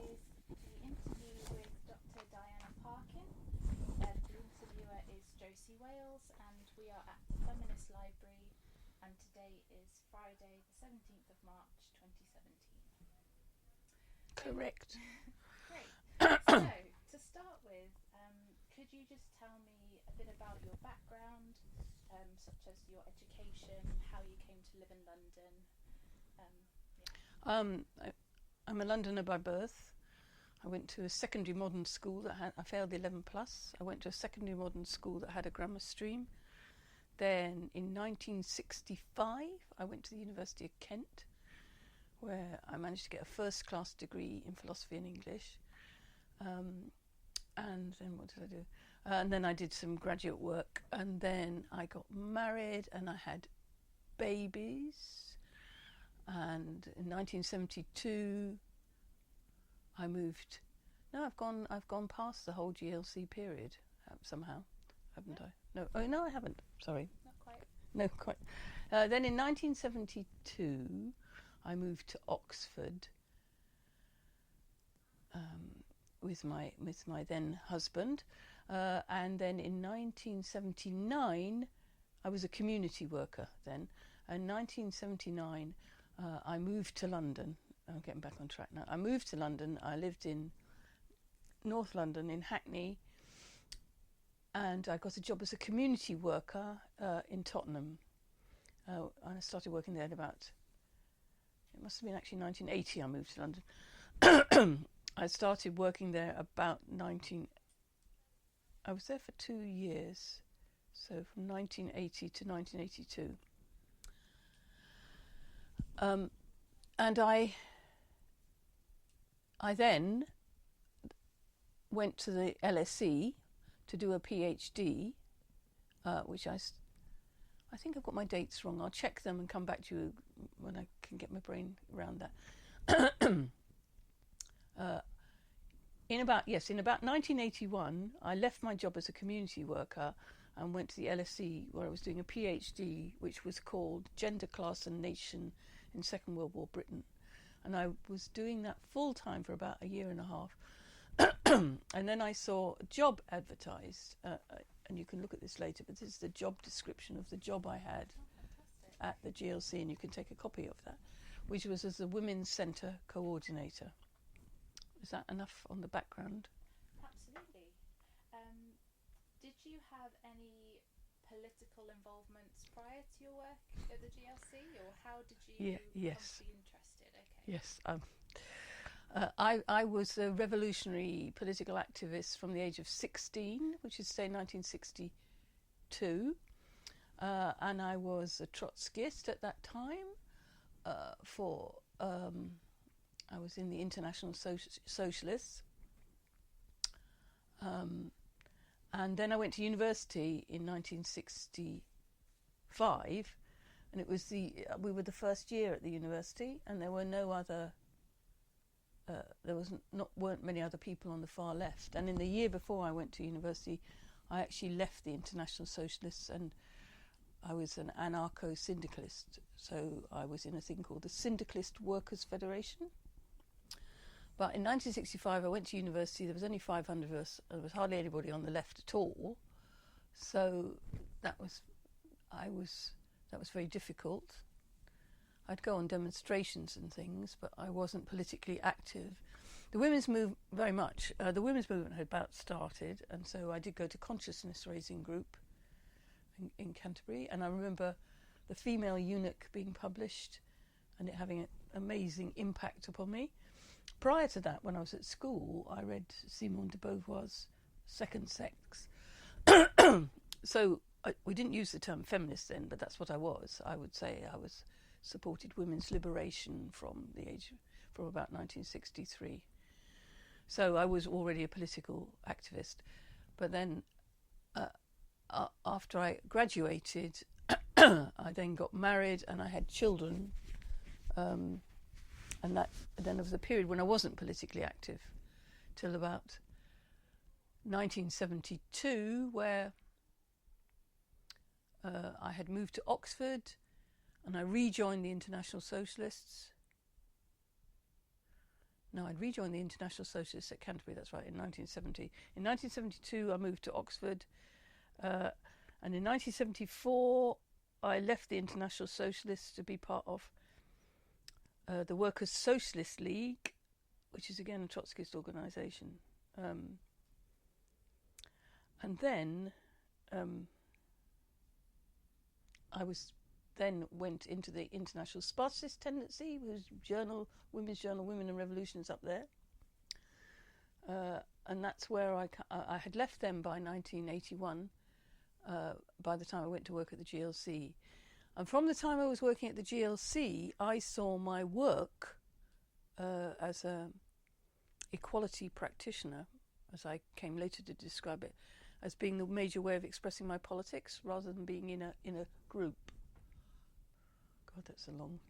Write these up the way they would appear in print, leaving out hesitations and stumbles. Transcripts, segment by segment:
is the interview with Dr. Diana Parkin. The interviewer is Josie Wales, and we are at the Feminist Library, and today is Friday, the 17th of March, 2017. Correct. Great. So, to start with, could you just tell me a bit about your background, such as your education, how you came to live in London? I'm a Londoner by birth. I went to a secondary modern school I failed the 11 plus. I went to a secondary modern school that had a grammar stream. Then in 1965 I went to the University of Kent, where I managed to get a first class degree in philosophy and English. And then what did I do? And then I did some graduate work, and then I got married and I had babies. And in 1972 I moved. No, I've gone past the whole GLC period somehow, haven't I? No, I haven't. Sorry. Not quite. No, quite. Then in 1972 I moved to Oxford with my then husband, and then in 1979 I was a community worker then. In 1979 I moved to London. I'm getting back on track now. I moved to London. I lived in North London in Hackney, and I got a job as a community worker in Tottenham. I started working there at about, it must have been actually 1980 I moved to London. I started working there about I was there for 2 years, so from 1980 to 1982. And I then went to the LSE to do a PhD, which I think I've got my dates wrong. I'll check them and come back to you when I can get my brain around that. In about 1981, I left my job as a community worker and went to the LSE, where I was doing a PhD, which was called Gender, Class and Nation in Second World War Britain. And I was doing that full time for about a year and a half. And then I saw a job advertised, and you can look at this later, but this is the job description of the job I had at the GLC, and you can take a copy of that, which was as the Women's Centre Coordinator. Is that enough on the background? Absolutely. Did you have any political involvements prior to your work at the GLC, or how did you come to be interested? Okay. Yes. I was a revolutionary political activist from the age of 16, which is say 1962, and I was a Trotskyist at that time. I was in the International Socialists, and then I went to university in 1965, and it was we were the first year at the university, and there were no other. Weren't many other people on the far left. And in the year before I went to university, I actually left the International Socialists, and I was an anarcho-syndicalist. So I was in a thing called the Syndicalist Workers' Federation. But in 1965, I went to university. There was only 500 of us. There was hardly anybody on the left at all. So that was very difficult. I'd go on demonstrations and things, but I wasn't politically active. The women's movement, very much. The women's movement had about started, and so I did go to consciousness raising group in Canterbury, and I remember The Female Eunuch being published and it having an amazing impact upon me. Prior to that, when I was at school, I read Simone de Beauvoir's Second Sex. So we didn't use the term feminist then, but that's what I was. I would say I supported women's liberation from about 1963. So I was already a political activist. But then after I graduated, I then got married and I had children. And then there was a period when I wasn't politically active till about 1972, where I had moved to Oxford and I rejoined the International Socialists. No, I'd rejoined the International Socialists at Canterbury, that's right, in 1970. In 1972, I moved to Oxford. And in 1974, I left the International Socialists to be part of the Workers' Socialist League, which is again a Trotskyist organisation. And then I went into the International Spartacist Tendency, whose journal, Women's Journal, Women and Revolutions, up there. And that's where I had left them by 1981, by the time I went to work at the GLC. And from the time I was working at the GLC, I saw my work as an equality practitioner, as I came later to describe it, as being the major way of expressing my politics rather than being in a group. God, that's a long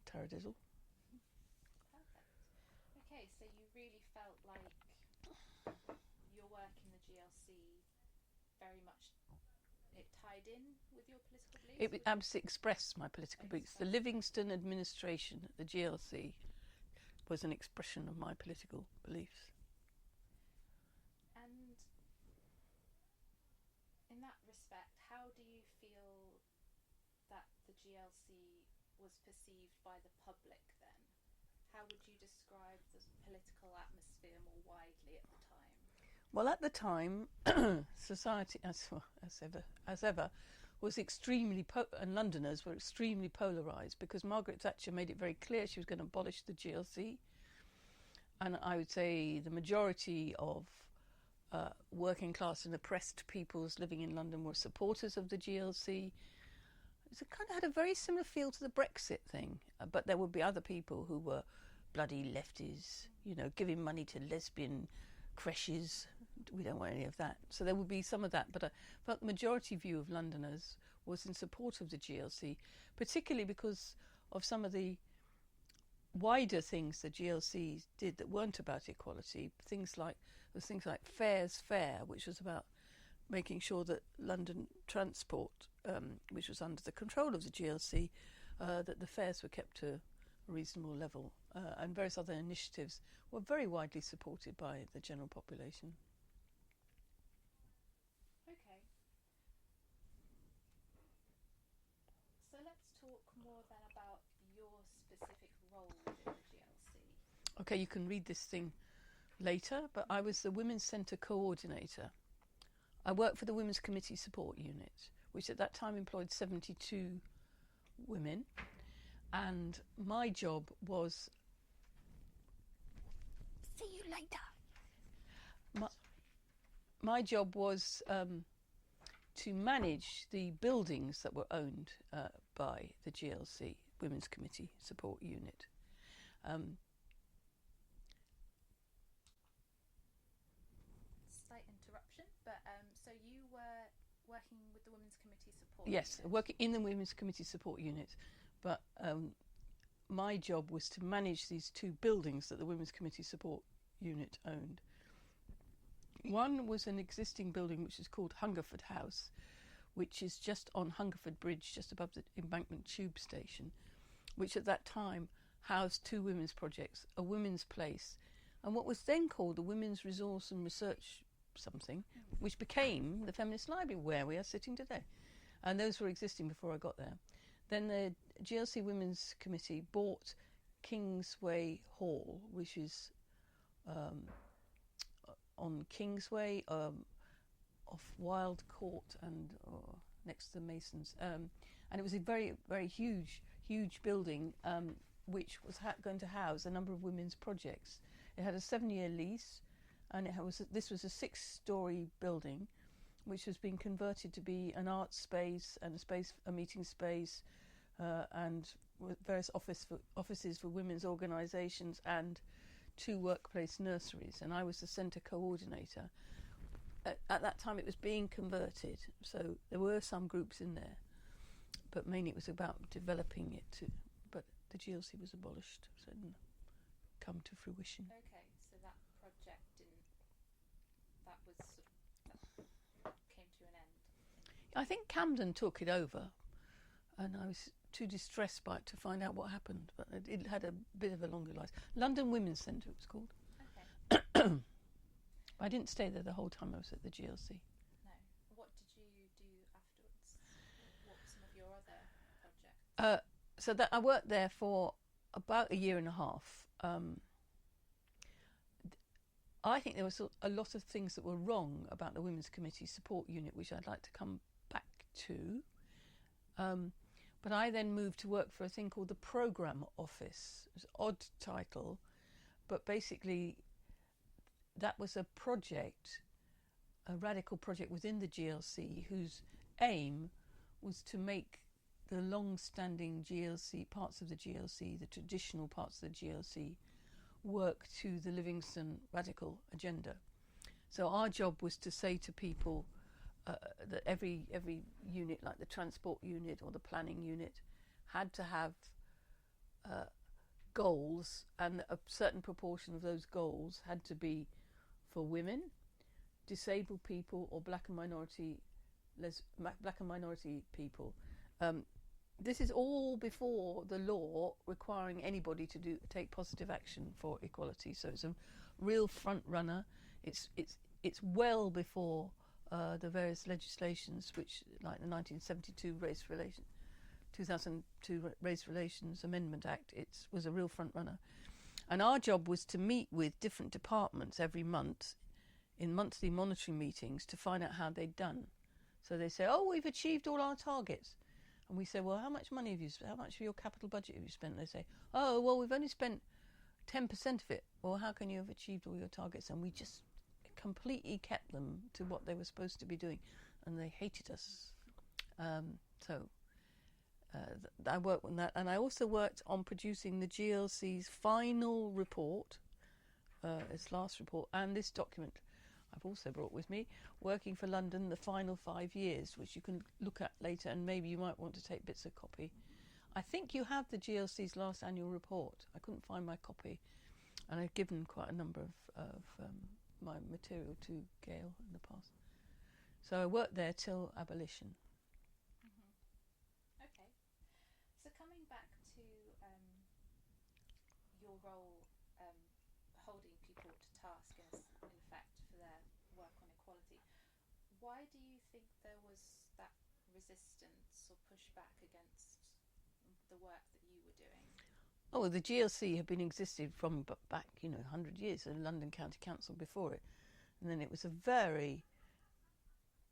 taradiddle. Perfect. Okay, so you really felt like your work in the GLC very much, it tied in with your political beliefs? It would absolutely express my political beliefs. The Livingston administration at the GLC was an expression of my political beliefs. And in that respect, how do you feel that the GLC was perceived by the public then? How would you describe the political atmosphere more widely at the time? Well, at the time, society, as ever, was extremely, and Londoners were extremely polarised, because Margaret Thatcher made it very clear she was going to abolish the GLC. And I would say the majority of working class and oppressed peoples living in London were supporters of the GLC. It kind of had a very similar feel to the Brexit thing, but there would be other people who were bloody lefties, you know, giving money to lesbian creches. We don't want any of that. So there would be some of that, but the majority view of Londoners was in support of the GLC, particularly because of some of the wider things the GLC did that weren't about equality. Things like Fares Fair, which was about making sure that London transport, which was under the control of the GLC, that the fares were kept to a reasonable level, and various other initiatives were very widely supported by the general population. Okay. So let's talk more then about your specific role within the GLC. Okay, you can read this thing later, but I was the Women's Centre coordinator. I worked for the Women's Committee Support Unit, which at that time employed 72 women, and my job was... See you later. My job was to manage the buildings that were owned by the GLC, Women's Committee Support Unit. Slight interruption, but so you were working with the Women's Committee Support Yes, Unit? working in the Women's Committee Support Unit, but my job was to manage these two buildings that the Women's Committee Support Unit owned. One was an existing building which is called Hungerford House, which is just on Hungerford Bridge, just above the Embankment Tube Station, which at that time housed two women's projects, a women's place, and what was then called the Women's Resource and Research something, which became the Feminist Library, where we are sitting today. And those were existing before I got there. Then the GLC Women's Committee bought Kingsway Hall, which is on Kingsway, off Wild Court and next to the Masons. And it was a very, very huge building, which was going to house a number of women's projects. It had a 7-year lease, and this was a 6-storey building, which was being converted to be an art space and a meeting space, and various offices for women's organisations and 2 workplace nurseries. And I was the centre coordinator. At that time, it was being converted, so there were some groups in there, but mainly it was about developing it. But the GLC was abolished, so it didn't come to fruition. Okay, so that project came to an end. I think Camden took it over, and I was too distressed by it to find out what happened. But it had a bit of a longer life. London Women's Centre, it was called. Okay. I didn't stay there the whole time I was at the GLC. No. What did you do afterwards? What were some of your other projects? So that I worked there for about a year and a half. I think there was a lot of things that were wrong about the Women's Committee Support Unit, which I'd like to come back to. But I then moved to work for a thing called the Programme Office. It was an odd title, but basically that was a project, a radical project within the GLC, whose aim was to make the long-standing GLC, parts of the GLC, the traditional parts of the GLC, work to the Livingston radical agenda. So our job was to say to people that every unit, like the transport unit or the planning unit, had to have goals, and a certain proportion of those goals had to be for women, disabled people, or black and minority people. This is all before the law requiring anybody to take positive action for equality. So it's a real front runner. It's well before the various legislations, which, like the 1972 2002 Race Relations Amendment Act, it was a real front runner. And our job was to meet with different departments every month in monthly monitoring meetings to find out how they'd done. So they say, oh, we've achieved all our targets. And we say, well, how much money have you spent? How much of your capital budget have you spent? And they say, oh, well, we've only spent 10% of it. Well, how can you have achieved all your targets? And we just completely kept them to what they were supposed to be doing. And they hated us. I worked on that. And I also worked on producing the GLC's final report, its last report, and this document I've also brought with me, Working for London, the Final 5 Years, which you can look at later, and maybe you might want to take bits of copy. I think you have the GLC's last annual report. I couldn't find my copy, and I've given quite a number of my material to Gail in the past. So I worked there till abolition. Mm-hmm. Okay. So coming back to your role holding people to task, in fact, for their work on equality, why do you think there was that resistance or pushback against the work that you were doing? Oh, well, the GLC had been existed from back, 100 years, and London County Council before it. And then it was a very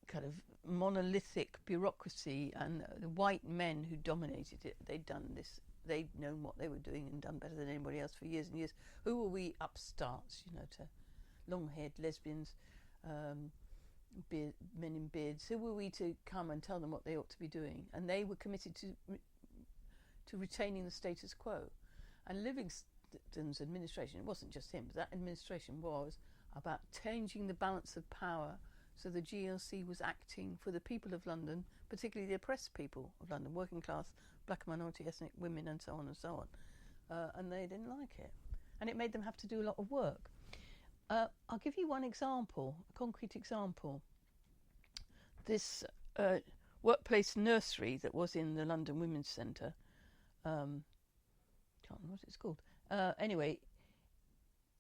kind of monolithic bureaucracy, and the white men who dominated it, they'd done this. They'd known what they were doing and done better than anybody else for years and years. Who were we upstarts, to long-haired lesbians, men in beards? Who were we to come and tell them what they ought to be doing? And they were committed to retaining the status quo. And Livingston's administration, it wasn't just him, but that administration was about changing the balance of power, so the GLC was acting for the people of London, particularly the oppressed people of London, working class, black and minority ethnic women, and so on and so on. And they didn't like it. And it made them have to do a lot of work. I'll give you one example, a concrete example. This workplace nursery that was in the London Women's Centre, can't remember what it's called. Anyway,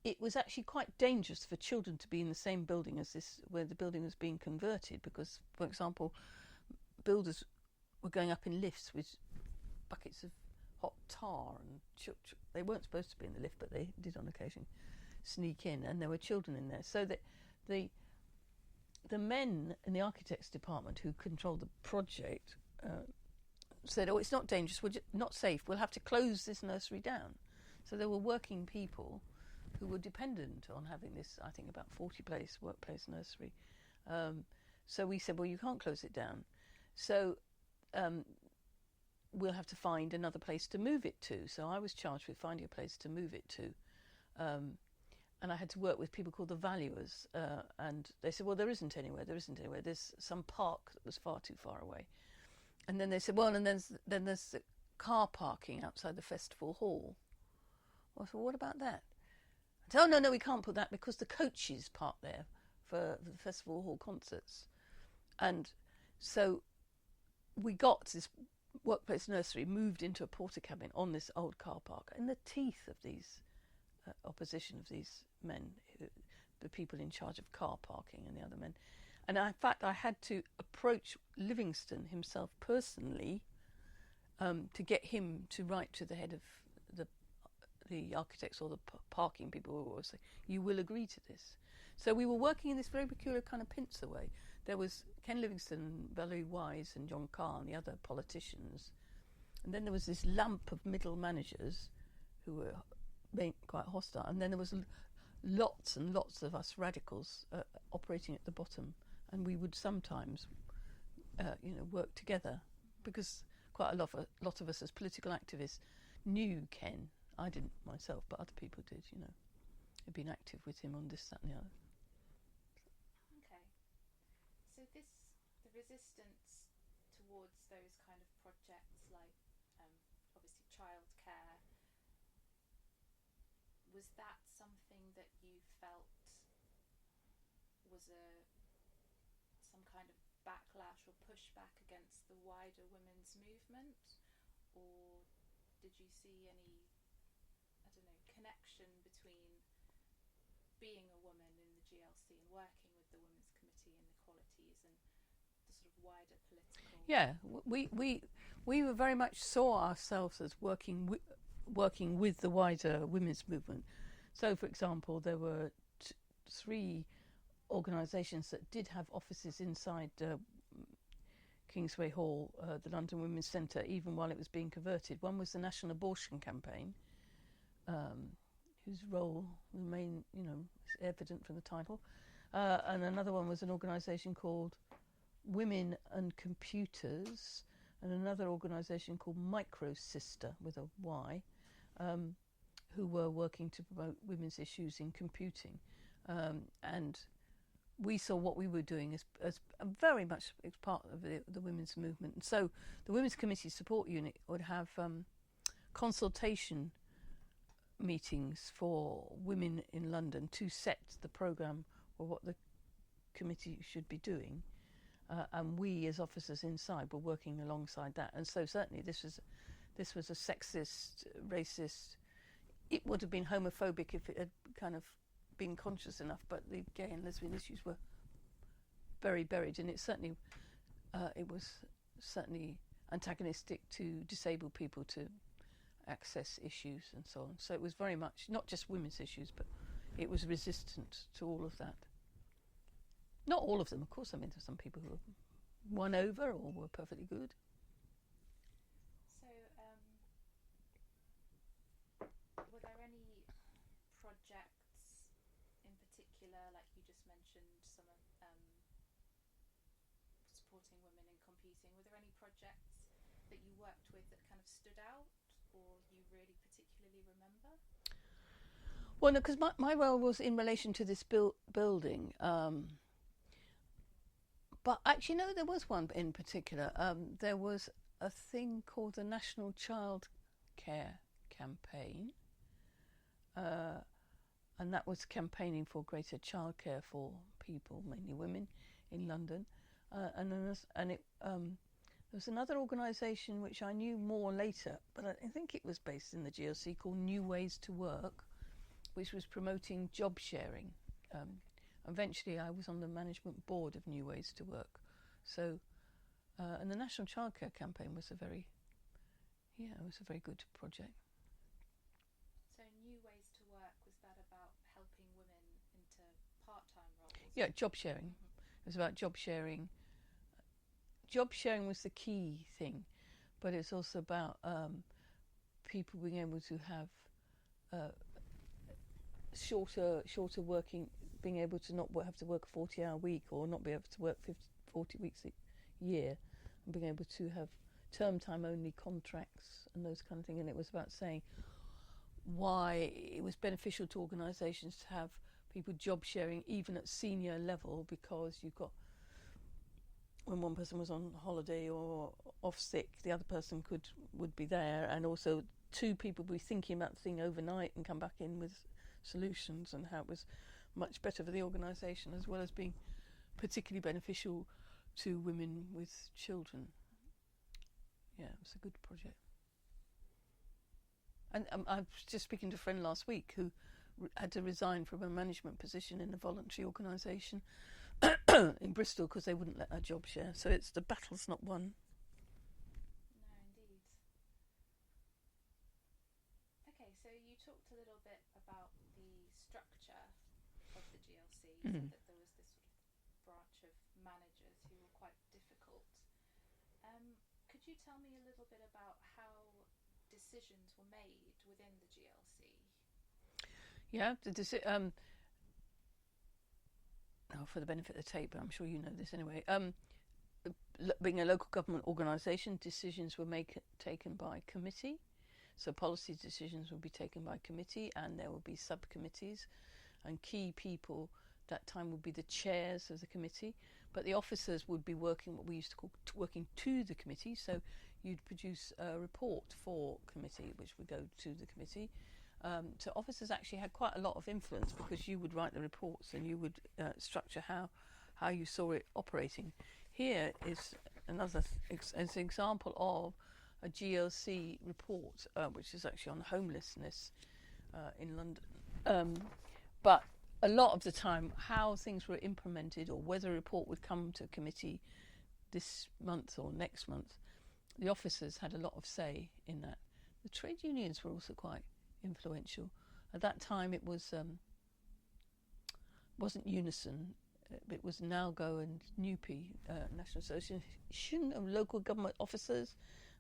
it was actually quite dangerous for children to be in the same building as this, where the building was being converted, because, for example, builders were going up in lifts with buckets of hot tar, and they weren't supposed to be in the lift, but they did on occasion sneak in, and there were children in there. So that the men in the architects department who controlled the project said, oh, it's not dangerous, we're not safe, we'll have to close this nursery down. So there were working people who were dependent on having this, I think, about 40-place workplace nursery. So we said, well, you can't close it down. So we'll have to find another place to move it to. So I was charged with finding a place to move it to. And I had to work with people called the valuers. And they said, well, there isn't anywhere. There's some park that was far too far away. And then they said, well, and then there's the car parking outside the festival hall. Well, I said, well, what about that? I said, oh, no, we can't put that because the coaches park there for the festival hall concerts. And so we got this workplace nursery moved into a porter cabin on this old car park in the teeth of these opposition of these men, the people in charge of car parking and the other men. And in fact, I had to approach Livingston himself personally to get him to write to the head of the architects or the parking people who always say, you will agree to this. So we were working in this very peculiar kind of pincer way. There was Ken Livingstone, Valerie Wise and John Carr and the other politicians. And then there was this lump of middle managers who were being quite hostile. And then there was lots and lots of us radicals operating at the bottom. And we would sometimes, work together because quite a lot of us as political activists knew Ken. I didn't myself, but other people did, I'd been active with him on this, that and the other. Okay. So the resistance towards those kind of projects like obviously childcare, was that something that you felt was some kind of backlash or pushback against the wider women's movement, or did you see any connection between being a woman in the GLC and working with the Women's Committee and Equalities and the sort of wider political... Yeah, we were very much saw ourselves as working with the wider women's movement. So, for example, there were 3 organisations that did have offices inside Kingsway Hall, the London Women's Centre, even while it was being converted. One was the National Abortion Campaign, whose role remained, is evident from the title. And another one was an organisation called Women and Computers, and another organisation called Micro Sister, with a Y, who were working to promote women's issues in computing. And we saw what we were doing as very much as part of the women's movement. And so the Women's Committee Support Unit would have consultation meetings for women in London to set the programme or what the committee should be doing, and we as officers inside were working alongside that. And so certainly this was a sexist, racist, it would have been homophobic if it had kind of been conscious enough, but the gay and lesbian issues were very buried, and it was certainly antagonistic to disabled people to access issues and so on. So it was very much not just women's issues, but it was resistant to all of that. Not all of them, of course. I mean, there's some people who were won over or were perfectly good. So were there any projects in particular, like you just mentioned some of supporting women in computing, were there any projects that you worked with that kind of stood out or you really particularly remember? Well, no, because my role was in relation to this building. But actually, no, there was one in particular. There was a thing called the National Child Care Campaign. And that was campaigning for greater childcare for people, mainly women, in London. And there was another organisation which I knew more later, but I think it was based in the GLC, called New Ways to Work, which was promoting job sharing. Eventually I was on the management board of New Ways to Work. So, and the National Childcare Campaign was a very good project. So New Ways to Work, was that about helping women into part-time roles? Yeah, job sharing. It was about job sharing. Job sharing was the key thing, but it's also about people being able to have shorter working, being able to not have to work a 40-hour week or not be able to work 40 weeks a year, and being able to have term time only contracts and those kind of things. And it was about saying why it was beneficial to organisations to have people job sharing even at senior level, because you've got, when one person was on holiday or off sick, the other person would be there, and also 2 people would be thinking about the thing overnight and come back in with solutions, and how it was much better for the organisation, as well as being particularly beneficial to women with children. Yeah, it was a good project. And I was just speaking to a friend last week who had to resign from a management position in a voluntary organisation in Bristol because they wouldn't let her job share. So it's the battle's not won. No, indeed. Okay, so you talked a little bit about the structure of the GLC, so that there was this sort of branch of managers who were quite difficult. Could you tell me a little bit about how decisions were made within the GLC? Yeah, for the benefit of the tape, but I'm sure you know this anyway. Being a local government organisation, decisions were taken by committee. So policy decisions would be taken by committee, and there would be subcommittees, and key people that time would be the chairs of the committee. But the officers would be working what we used to call working to the committee. So you'd produce a report for committee, which would go to the committee. So officers actually had quite a lot of influence because you would write the reports and you would structure how you saw it operating. Here is another example of a GLC report, which is actually on homelessness in London. But a lot of the time, how things were implemented or whether a report would come to committee this month or next month, the officers had a lot of say in that. The trade unions were also quite influential. At that time, it wasn't Unison. It was NALGO and NUPE, National Association of Local Government Officers,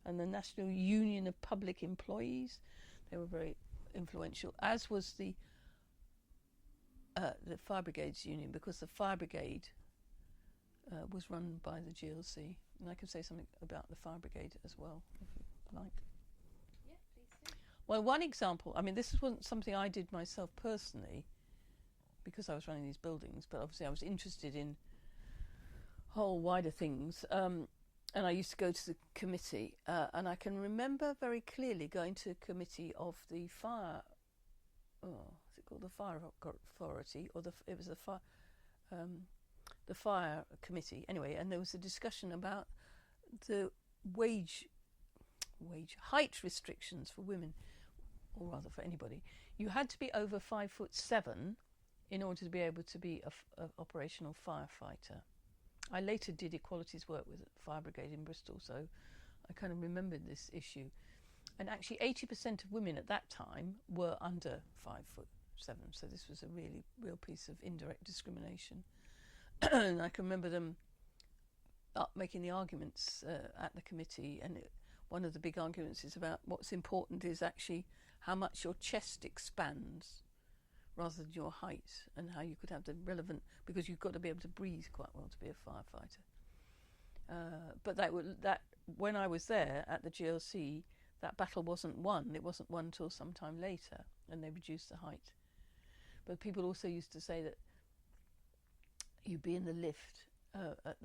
and the National Union of Public Employees. They were very influential, as was the Fire Brigades Union, because the Fire Brigade was run by the GLC. And I can say something about the Fire Brigade as well, if you like. Yeah, please do. Well, one example, I mean, this wasn't something I did myself personally, because I was running these buildings, but obviously I was interested in whole wider things. And I used to go to the committee, and I can remember very clearly going to a committee of the fire. Is it called the Fire Authority, or it was the Fire Committee anyway? And there was a discussion about the height restrictions for women, or rather for anybody. You had to be over 5'7" in order to be able to be a operational firefighter. I later did equalities work with the Fire Brigade in Bristol, so I kind of remembered this issue. And actually 80% of women at that time were under 5'7", so this was a really real piece of indirect discrimination. And I can remember them making the arguments at the committee, and one of the big arguments is about what's important is actually how much your chest expands rather than your height, and how you could have the relevant, because you've got to be able to breathe quite well to be a firefighter. But that when I was there at the GLC, that battle wasn't won. It wasn't won till some time later, and they reduced the height. But people also used to say that you'd be in the lift at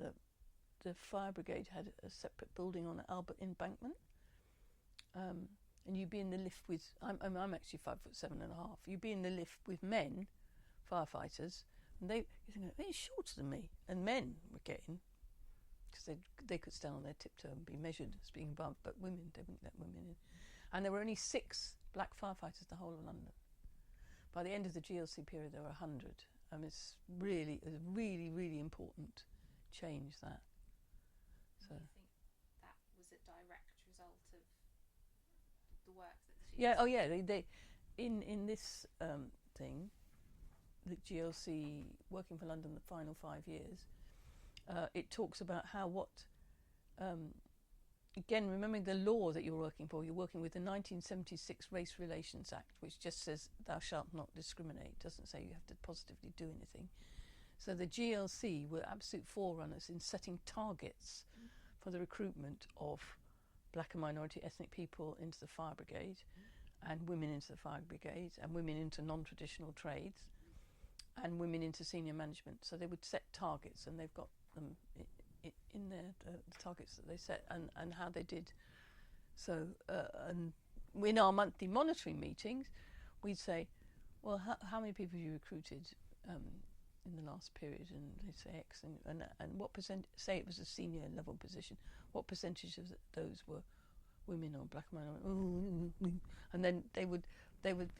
the fire brigade had a separate building on Albert Embankment. And you'd be in the lift with, I'm actually 5'7.5". You'd be in the lift with men, firefighters, and you're thinking, they're shorter than me. And men were getting, because they could stand on their tiptoe and be measured as being above, but women, they wouldn't let women in. And there were only 6 black firefighters the whole of London. By the end of the GLC period, there were 100. It's really, really important change, that. So. Do you think that was a direct result of the work that the GLC Yeah, oh yeah, they in this thing, the GLC working for London the final 5 years, it talks about how again, remembering the law that you're working for, you're working with the 1976 Race Relations Act, which just says thou shalt not discriminate, doesn't say you have to positively do anything. So the GLC were absolute forerunners in setting targets for the recruitment of black and minority ethnic people into the fire brigade, and women into the fire brigade, and women into non-traditional trades, and women into senior management. So they would set targets, and they've got them in there, the targets that they set, and how they did. So and in our monthly monitoring meetings, we'd say, well, how many people have you recruited in the last period? And they'd say X, and what percent, say it was a senior level position, what percentage of those were women or black men, and then they would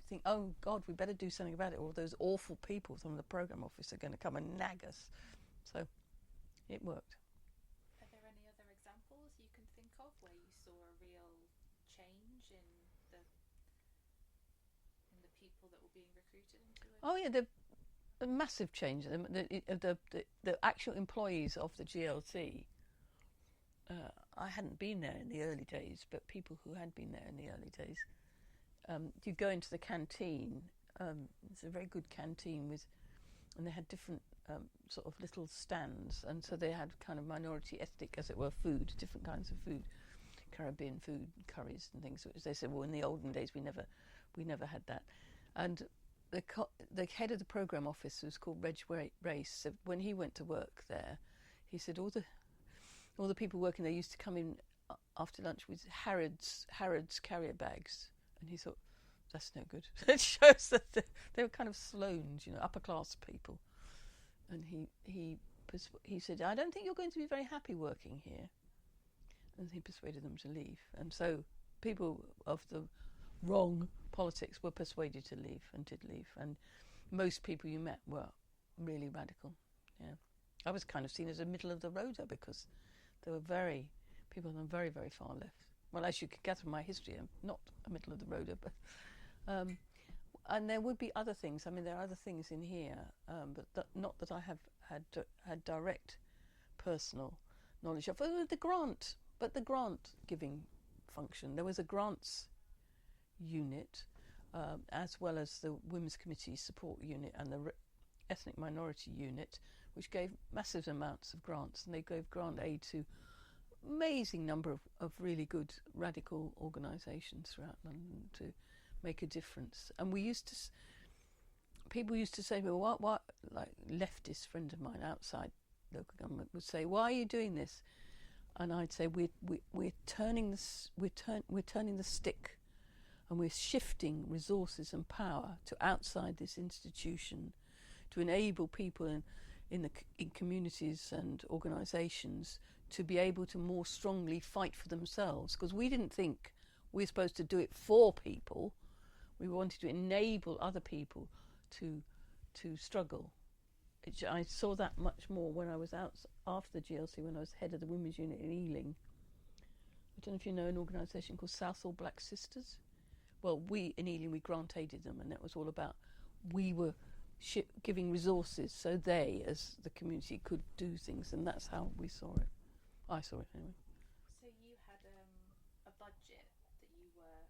think, oh God, we better do something about it, or those awful people from the program office are going to come and nag us. So it worked. Are there any other examples you can think of where you saw a real change in the people that were being recruited into it? Oh yeah, a massive change. The actual employees of the GLC. I hadn't been there in the early days, but people who had been there in the early days, you go into the canteen. It's a very good canteen and they had different sort of little stands, and so they had kind of minority ethnic, as it were, food, different kinds of food, Caribbean food, curries and things. Which they said, well, in the olden days we never had that, and the head of the program office, who's called Reg Race, said when he went to work there, he said all the people working there used to come in after lunch with Harrods carrier bags, and he thought, that's no good. It shows that they were kind of Sloanes, upper class people. And he said, I don't think you're going to be very happy working here. And he persuaded them to leave. And so people of the wrong politics were persuaded to leave and did leave. And most people you met were really radical. Yeah, I was kind of seen as a middle of the roader because there were people on the very, very far left. Well, as you could gather from my history, I'm not a middle of the roader, but and there would be other things. I mean, there are other things in here, but not that I have had direct personal knowledge of. The grant giving function. There was a grants unit, as well as the Women's Committee Support Unit and the Ethnic Minority Unit, which gave massive amounts of grants, and they gave grant aid to amazing number of really good radical organisations throughout London to make a difference. And people used to say, well, what like leftist friend of mine outside local government would say, why are you doing this? And I'd say we're turning the stick, and we're shifting resources and power to outside this institution to enable people in communities and organisations to be able to more strongly fight for themselves, because we didn't think we were supposed to do it for people. We wanted to enable other people to struggle. I saw that much more when I was out after the GLC, when I was head of the women's unit in Ealing. I don't know if you know an organisation called Southall Black Sisters. Well, we in Ealing, we grant aided them, and that was all about, we were giving resources so they, as the community, could do things, and that's how we saw it. I saw it anyway. So you had a budget that you were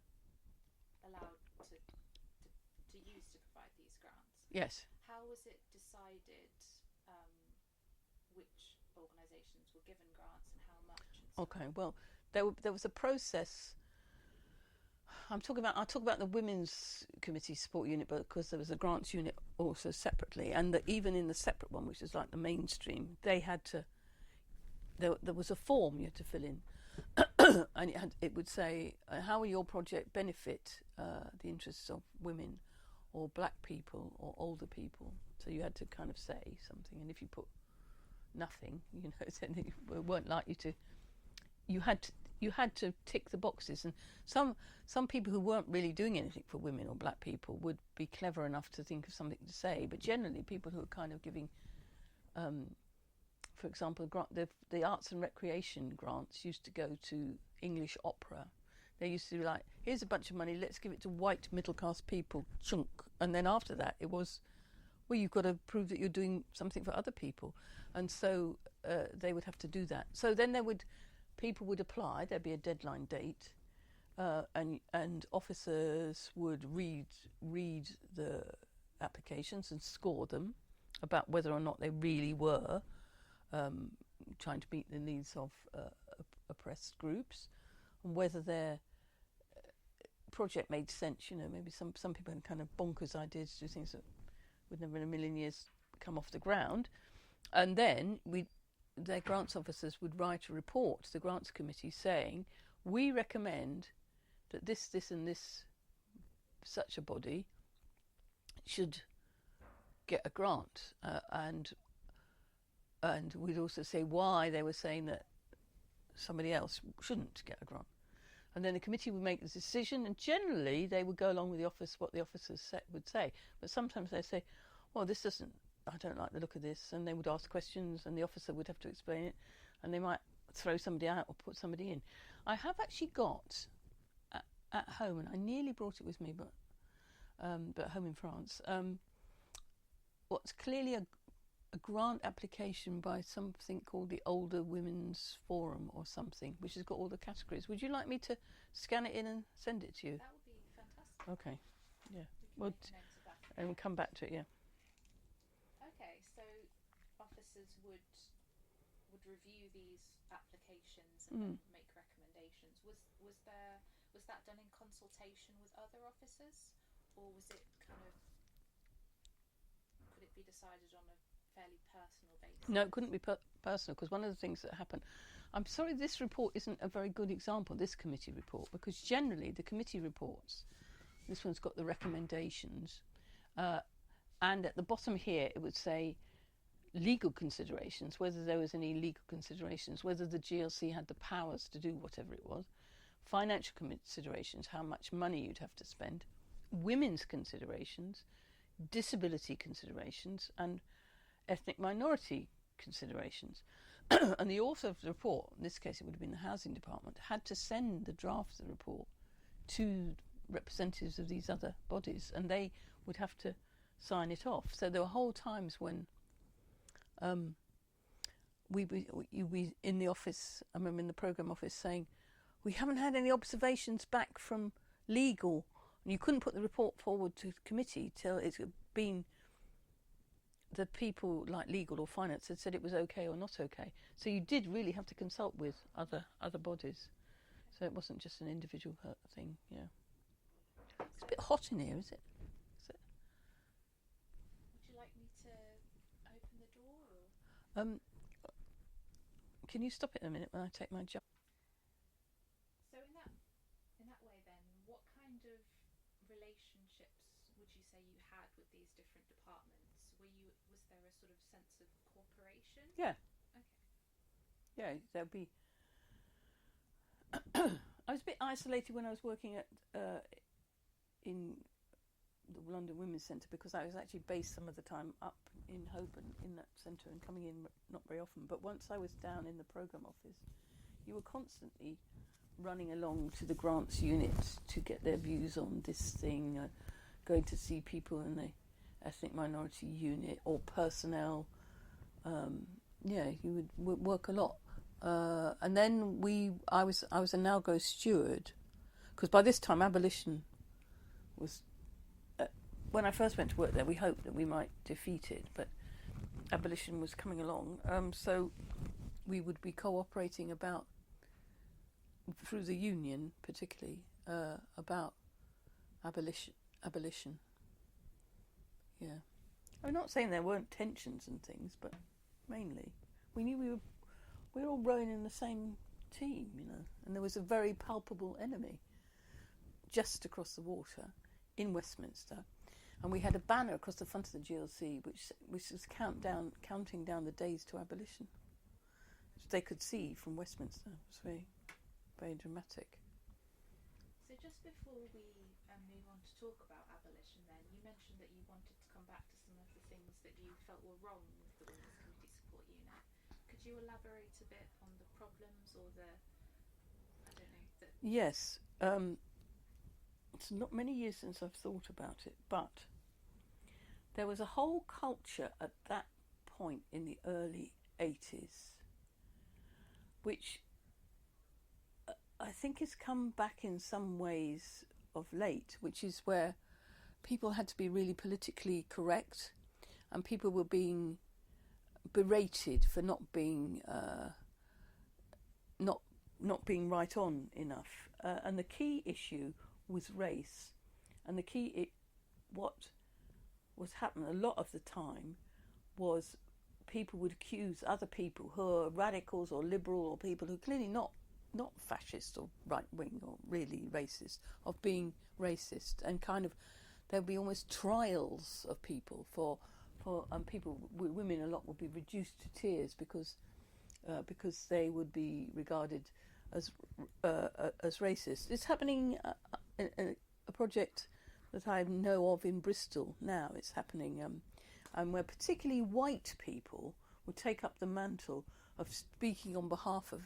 allowed to use to provide these grants? Yes. How was it decided which organisations were given grants and how much? And Okay, well, there was a process. I'll talk about the Women's Committee Support Unit, but because there was a grants unit also separately, and even in the separate one, which is like the mainstream, they had to. There was a form you had to fill in, and it would say, how will your project benefit the interests of women, or black people, or older people? So you had to kind of say something, and if you put nothing, then they weren't likely to. You had to tick the boxes, and some people who weren't really doing anything for women or black people would be clever enough to think of something to say, but generally people who are kind of giving, for example, the arts and recreation grants used to go to English opera. They used to be like, here's a bunch of money, let's give it to white middle class people, chunk, and then after that it was, well, you've got to prove that you're doing something for other people, and so they would have to do that. So then people would apply, there'd be a deadline date, and officers would read the applications and score them about whether or not they really were trying to meet the needs of oppressed groups, and whether their project made sense. Maybe some people had kind of bonkers ideas to do things that would never in a million years come off the ground, and then their grants officers would write a report to the grants committee saying, we recommend that this and this, such a body should get a grant, and we'd also say why they were saying that somebody else shouldn't get a grant. And then the committee would make the decision, and generally they would go along with the office, what the officers would say. But sometimes they say, well, this doesn't, I don't like the look of this, and they would ask questions, and the officer would have to explain it, and they might throw somebody out or put somebody in. I have actually got at home, and I nearly brought it with me, but home in France, what's clearly a grant application by something called the Older Women's Forum or something, which has got all the categories. Would you like me to scan it in and send it to you? That would be fantastic. Okay, yeah. We can make a note of that. And we'll come back to it, yeah. Okay, so officers would review these applications and then make recommendations. Was that done in consultation with other officers, or was it could it be decided on a fairly personal basis? No, it couldn't be personal, because one of the things that happened, I'm sorry this report isn't a very good example, this committee report, because generally the committee reports, this one's got the recommendations, and at the bottom here it would say legal considerations, whether there was any legal considerations, whether the GLC had the powers to do whatever it was, financial considerations, how much money you'd have to spend, women's considerations, disability considerations, and ethnic minority considerations. And the author of the report, in this case it would have been the Housing Department, had to send the draft of the report to representatives of these other bodies, and they would have to sign it off. So there were whole times when we in the office, I remember in the programme office saying, we haven't had any observations back from legal, and you couldn't put the report forward to the committee till it's been, the people like legal or finance had said it was okay or not okay. So you did really have to consult with other bodies. So it wasn't just an individual thing, yeah. It's a bit hot in here, is it? Would you like me to open the door? Or? Can you stop it in a minute when I take my job? So in that way then, what kind of relationships would you say you had with these different departments? Was there a sort of sense of cooperation? Yeah. Okay. Yeah, there'd be. I was a bit isolated when I was working at in the London Women's Centre, because I was actually based some of the time up in Holborn in that centre and coming in not very often. But once I was down in the programme office, you were constantly running along to the grants unit to get their views on this thing, going to see people in the ethnic minority unit or personnel. You would work a lot. And then I was a Nalgo steward, because by this time abolition was, when I first went to work there, we hoped that we might defeat it, but abolition was coming along. So we would be cooperating through the union particularly, about abolition. Yeah. I'm not saying there weren't tensions and things, but mainly we knew we were all rowing in the same team, and there was a very palpable enemy just across the water in Westminster, and we had a banner across the front of the GLC which was counting down the days to abolition, which they could see from Westminster. It was very, very dramatic. So just before we move on to talk about abolition then, you mentioned that you wanted to come back to some of the things that you felt were wrong with the Women's Committee Support Unit. Could you elaborate a bit on the problems or Yes. It's not many years since I've thought about it, but there was a whole culture at that point in the early 80s, which I think has come back in some ways of late, which is where people had to be really politically correct, and people were being berated for not being not being right on enough, and the key issue was race, and what was happening a lot of the time was people would accuse other people who are radicals or liberal or people who are clearly not fascist or right wing or really racist, of being racist, and kind of there'd be almost trials of people for people, women a lot, would be reduced to tears because they would be regarded as racist. It's happening in a project that I know of in Bristol now. It's happening, and where particularly white people will take up the mantle of speaking on behalf of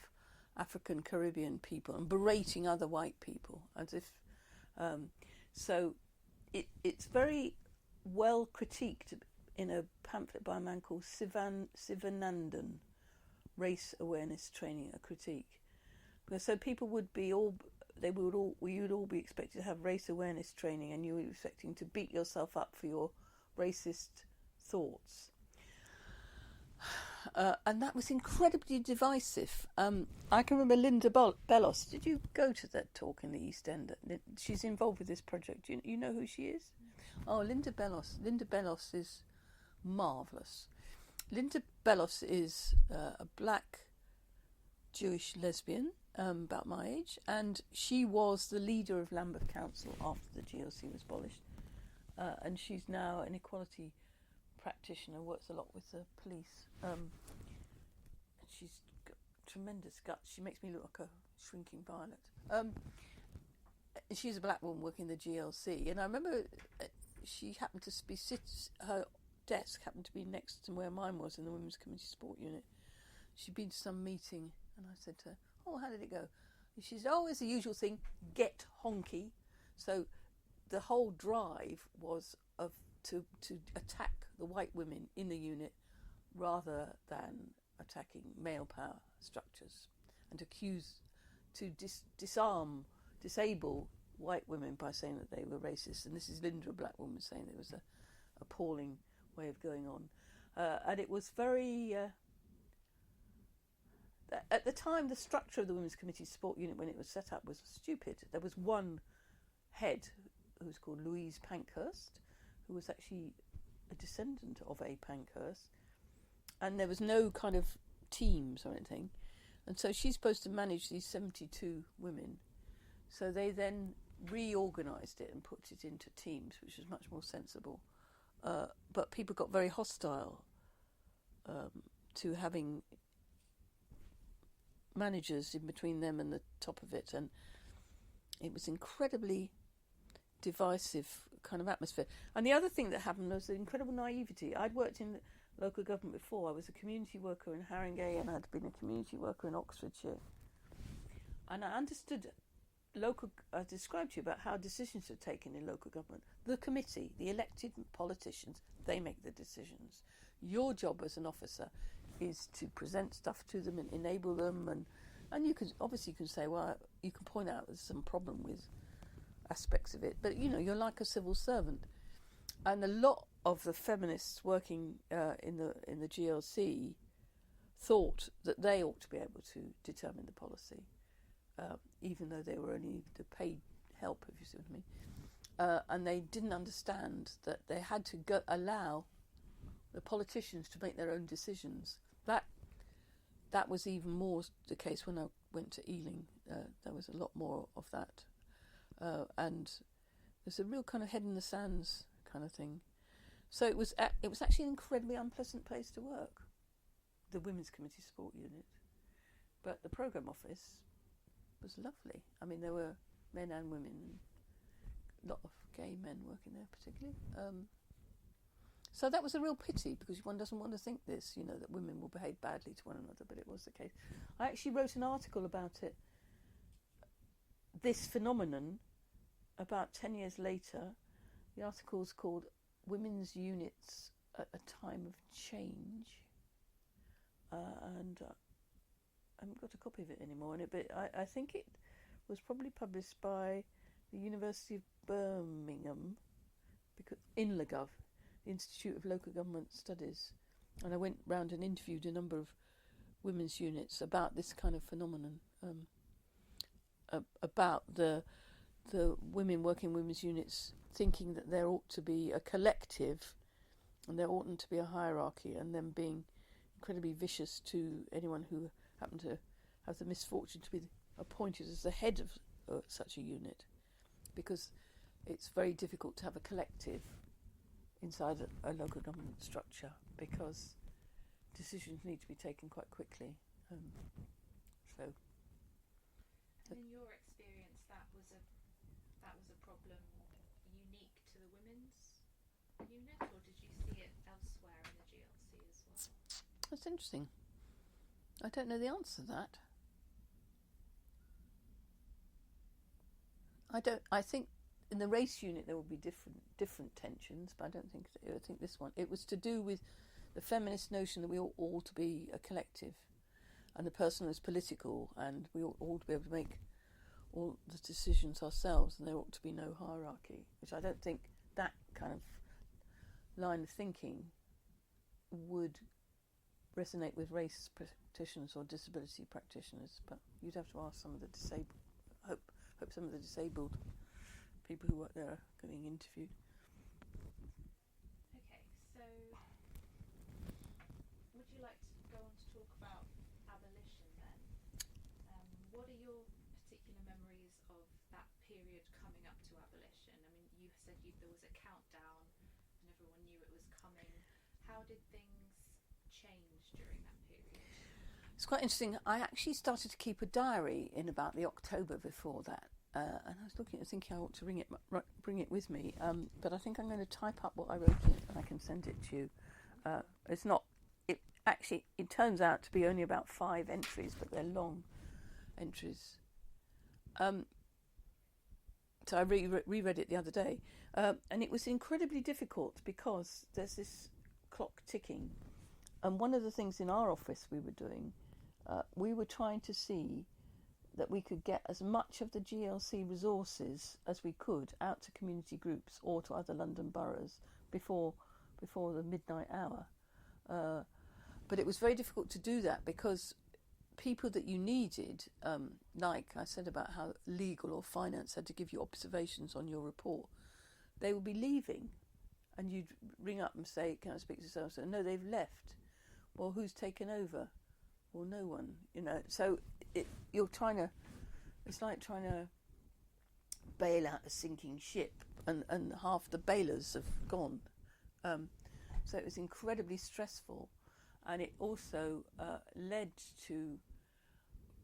African Caribbean people and berating other white people, as if so. It's very well critiqued in a pamphlet by a man called Sivanandan, Race Awareness Training, a critique. So people would be you'd all be expected to have race awareness training, and you were expecting to beat yourself up for your racist thoughts. And that was incredibly divisive. I can remember Linda Bellos. Did you go to that talk in the East End? She's involved with this project. You know who she is? Oh, Linda Bellos. Linda Bellos is marvellous. Linda Bellos is a black Jewish lesbian, about my age, and she was the leader of Lambeth Council after the GLC was abolished. And she's now an equality practitioner, works a lot with the police. And she's got tremendous guts. She makes me look like a shrinking violet. She's a black woman working the GLC, and I remember she happened to be her desk happened to be next to where mine was in the Women's Community Sport Unit. She'd been to some meeting, and I said to her, "Oh, how did it go?" And she said, "Oh, it's the usual thing, get honky." So the whole drive was to attack the white women in the unit rather than attacking male power structures, and to disable white women by saying that they were racist. And this is Linda, a black woman, saying there was a appalling way of going on. And it was very... at the time, the structure of the Women's Committee Sport Unit, when it was set up, was stupid. There was one head who was called Louise Pankhurst, who was actually a descendant of A. Pankhurst, and there was no kind of teams or anything, and so she's supposed to manage these 72 women. So they then reorganised it and put it into teams, which was much more sensible. But people got very hostile to having managers in between them and the top of it, and it was incredibly divisive kind of atmosphere. And the other thing that happened was the incredible naivety. I'd worked in local government before. I was a community worker in Haringey, and I'd been a community worker in Oxfordshire, and I understood I described to you about how decisions are taken in local government. The committee, the elected politicians, they make the decisions. Your job as an officer is to present stuff to them and enable them, and you can say, well, you can point out there's some problem with aspects of it, but you're like a civil servant. And a lot of the feminists working in the GLC thought that they ought to be able to determine the policy, even though they were only the paid help, if you see what I mean. And they didn't understand that they had to allow the politicians to make their own decisions. That was even more the case when I went to Ealing. There was a lot more of that. And there's a real kind of head in the sands kind of thing. So it was actually an incredibly unpleasant place to work, the Women's Committee Sport Unit. But the programme office was lovely. I mean, there were men and women, and a lot of gay men working there particularly. So that was a real pity, because one doesn't want to think this, that women will behave badly to one another, but it was the case. I actually wrote an article about it, this phenomenon, about 10 years later. The article's called Women's Units at a Time of Change, and I haven't got a copy of it anymore, but I think it was probably published by the University of Birmingham, because in LaGov, the Institute of Local Government Studies, and I went round and interviewed a number of women's units about this kind of phenomenon, about the women working in women's units thinking that there ought to be a collective and there oughtn't to be a hierarchy, and then being incredibly vicious to anyone who happened to have the misfortune to be appointed as the head of such a unit, because it's very difficult to have a collective inside a local government structure, because decisions need to be taken quite quickly. So And in your experience, that was a problem unique to the women's unit, or did you see it elsewhere in the GLC as well? That's interesting. I don't know the answer to that. I think in the race unit there will be different tensions, but I think this one, it was to do with the feminist notion that we ought all to be a collective, and the personal is political, and we ought all to be able to make all the decisions ourselves, and there ought to be no hierarchy, which I don't think that kind of line of thinking would resonate with race practitioners or disability practitioners, but you'd have to ask some of the disabled. Hope some of the disabled people who work there are getting interviewed. Okay, so would you like to go on to talk about abolition then? What are your particular memories of that period coming up to abolition? I mean, you said there was a countdown and everyone knew it was coming. How did things change during that period? It's quite interesting. I actually started to keep a diary in about the October before that, and I was thinking I ought to bring it with me. But I think I'm going to type up what I wrote in, and I can send it to you. It's not. It turns out to be only about 5 entries, but they're long entries. So I reread it the other day, and it was incredibly difficult because there's this clock ticking, and one of the things in our office we were doing. We were trying to see that we could get as much of the GLC resources as we could out to community groups or to other London boroughs before the midnight hour. But it was very difficult to do that because people that you needed, like I said about how legal or finance had to give you observations on your report, they would be leaving, and you'd ring up and say, "Can I speak to so-and-so?" No, they've left. Well, who's taken over? Well, no one, So it's like trying to bail out a sinking ship, and half the bailers have gone. So it was incredibly stressful, and it also led to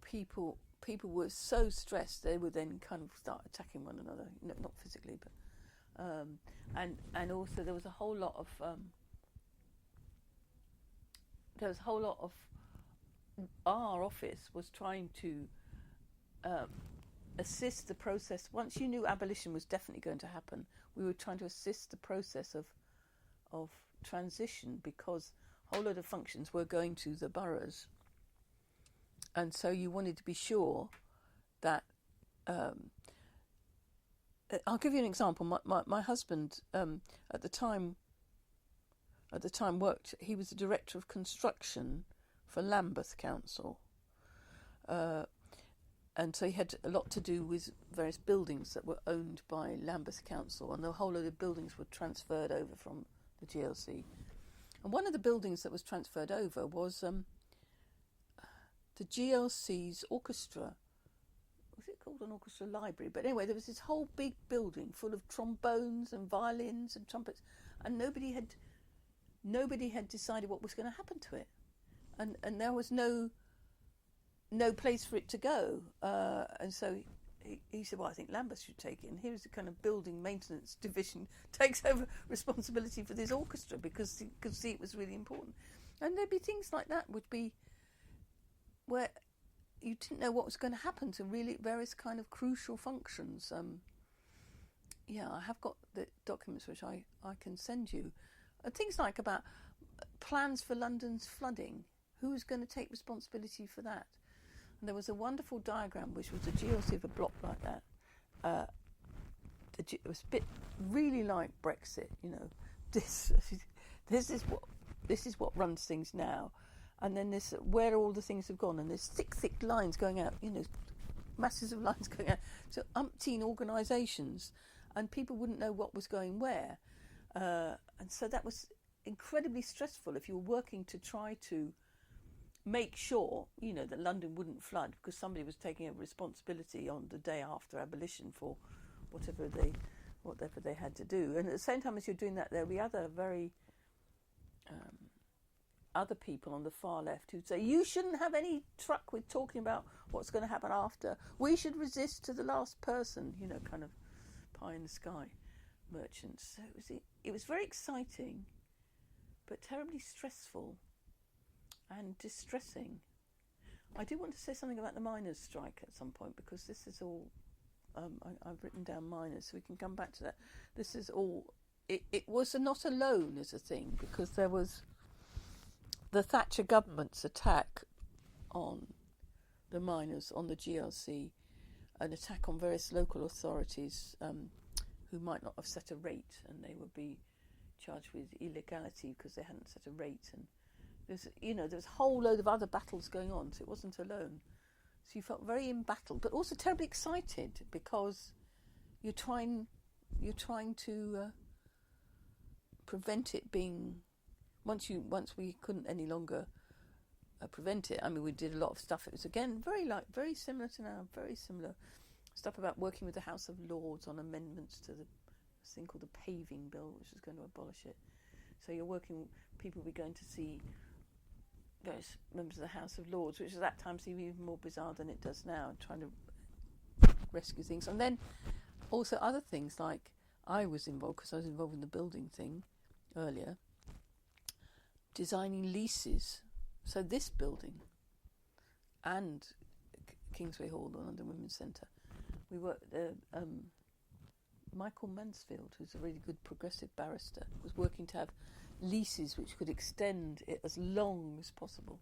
people were so stressed they would then kind of start attacking one another, not physically, but and also there was a whole lot of our office was trying to assist the process. Once you knew abolition was definitely going to happen, we were trying to assist the process of transition, because a whole lot of functions were going to the boroughs, and so you wanted to be sure that I'll give you an example. My husband at the time worked. He was the director of construction for Lambeth Council, and so he had a lot to do with various buildings that were owned by Lambeth Council, and the whole lot of buildings were transferred over from the GLC. And one of the buildings that was transferred over was the GLC's orchestra. Was it called an orchestra library? But anyway, there was this whole big building full of trombones and violins and trumpets, and nobody had decided what was going to happen to it. And there was no place for it to go, and so he said, "Well, I think Lambeth should take it." And here's the kind of building maintenance division takes over responsibility for this orchestra because he could see it was really important. And there'd be things like that would be where you didn't know what was going to happen to really various kind of crucial functions. I have got the documents which I can send you. Things like about plans for London's flooding. Who's going to take responsibility for that? And there was a wonderful diagram which was the GLC of a block like that. It was a bit really like Brexit, This is what runs things now, and then this where all the things have gone, and there's thick lines going out, masses of lines going out to umpteen organisations, and people wouldn't know what was going where, and so that was incredibly stressful if you were working to try to make sure, that London wouldn't flood because somebody was taking over responsibility on the day after abolition for whatever they had to do. And at the same time as you're doing that, there'll be other very other people on the far left who'd say, you shouldn't have any truck with talking about what's going to happen after. We should resist to the last person, you know, kind of pie in the sky merchants. So it was very exciting, but terribly stressful and distressing. I do want to say something about the miners' strike at some point, because this is all, I've written down miners, so we can come back to that. This is all, it was not alone as a thing, because there was the Thatcher government's attack on the miners, on the GLC, an attack on various local authorities who might not have set a rate, and they would be charged with illegality because they hadn't set a rate. And there's a whole load of other battles going on, so it wasn't alone. So you felt very embattled, but also terribly excited, because you're trying to prevent it being. Once we couldn't any longer prevent it. I mean, we did a lot of stuff. It was again very similar to now. Very similar stuff about working with the House of Lords on amendments to the thing called the paving bill, which was going to abolish it. So you're working. People were going to see various members of the House of Lords, which at that time seemed even more bizarre than it does now, trying to rescue things. And then also other things, like I was involved, because I was involved in the building thing earlier, designing leases. So this building and Kingsway Hall, the London Women's Centre, we worked Michael Mansfield, who's a really good progressive barrister, was working to have leases which could extend it as long as possible.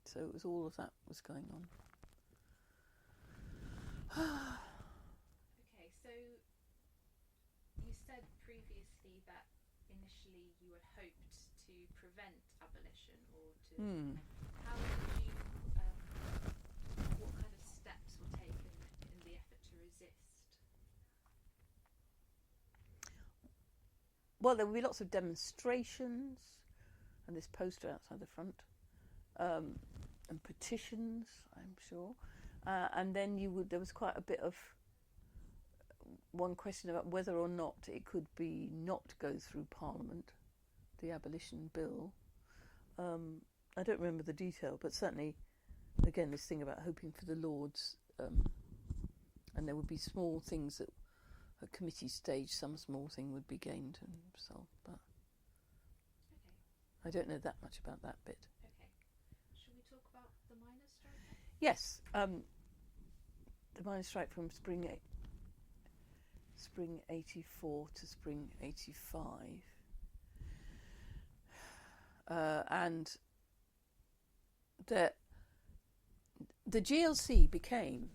So it was all of that was going on. Okay, so you said previously that initially you had hoped to prevent abolition, or to how did you what kind of steps were taken in the effort to resist? Well, there would be lots of demonstrations, and this poster outside the front, and petitions, I'm sure. And then there was quite a bit of one question about whether or not it could be not go through Parliament, the abolition bill. I don't remember the detail, but certainly, again, this thing about hoping for the Lords, and there would be small things that at committee stage, some small thing would be gained and solved, but I don't know that much about that bit. Okay. Should we talk about the miners' strike? Yes, the miners' strike from spring 84 to spring 85, and the GLC became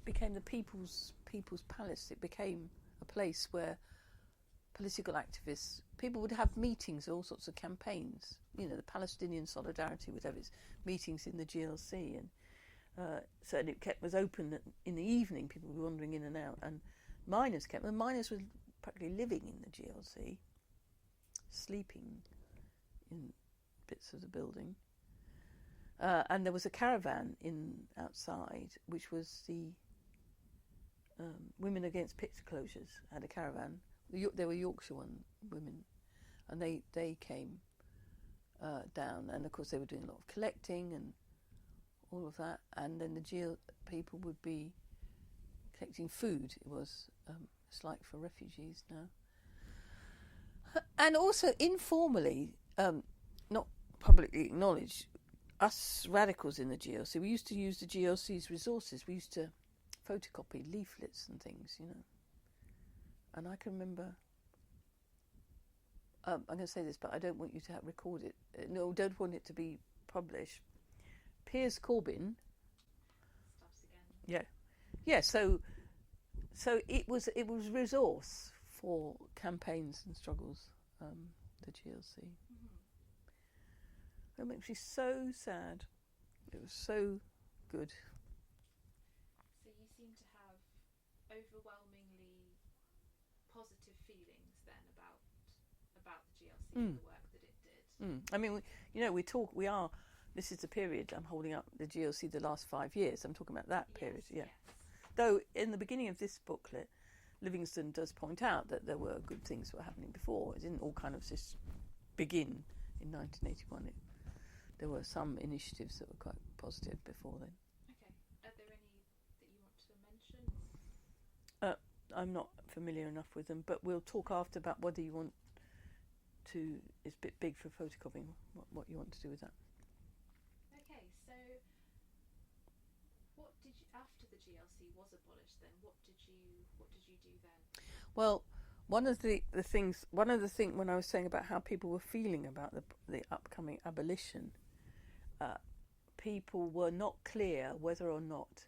the people's palace. It became a place where political activists, people would have meetings, all sorts of campaigns. You know, the Palestinian Solidarity would have its meetings in the GLC, and so it was open in the evening. People were wandering in and out, and miners were practically living in the GLC, sleeping in bits of the building. And there was a caravan outside, which was the Women Against Pit Closures had a caravan. They were Yorkshire women, and they came down, and of course they were doing a lot of collecting and all of that. And then the GL people would be collecting food. It was it's like for refugees now, and also informally, not publicly acknowledged. Us radicals in the GLC, we used to use the GLC's resources. We used to photocopy leaflets and things, you know. And I can remember, I'm going to say this, but I don't want you to record it. No, don't want it to be published. Piers Corbyn. Starts again. Yeah. So it was resource for campaigns and struggles. The GLC. It makes me so sad. It was so good. So you seem to have overwhelmingly positive feelings then about the GLC and the work that it did. I mean, this is the period I'm holding up, the GLC the last 5 years. I'm talking about that period, yeah. Yes. Though in the beginning of this booklet, Livingstone does point out that there were good things that were happening before. It didn't all kind of just begin in 1981. There were some initiatives that were quite positive before then. Okay. Are there any that you want to mention? I'm not familiar enough with them, but we'll talk after about whether you want to. It's a bit big for photocopying. What you want to do with that? Okay. So, what did you after the GLC was abolished? Then, what did you do then? Well, one of the things when I was saying about how people were feeling about the upcoming abolition, people were not clear whether or not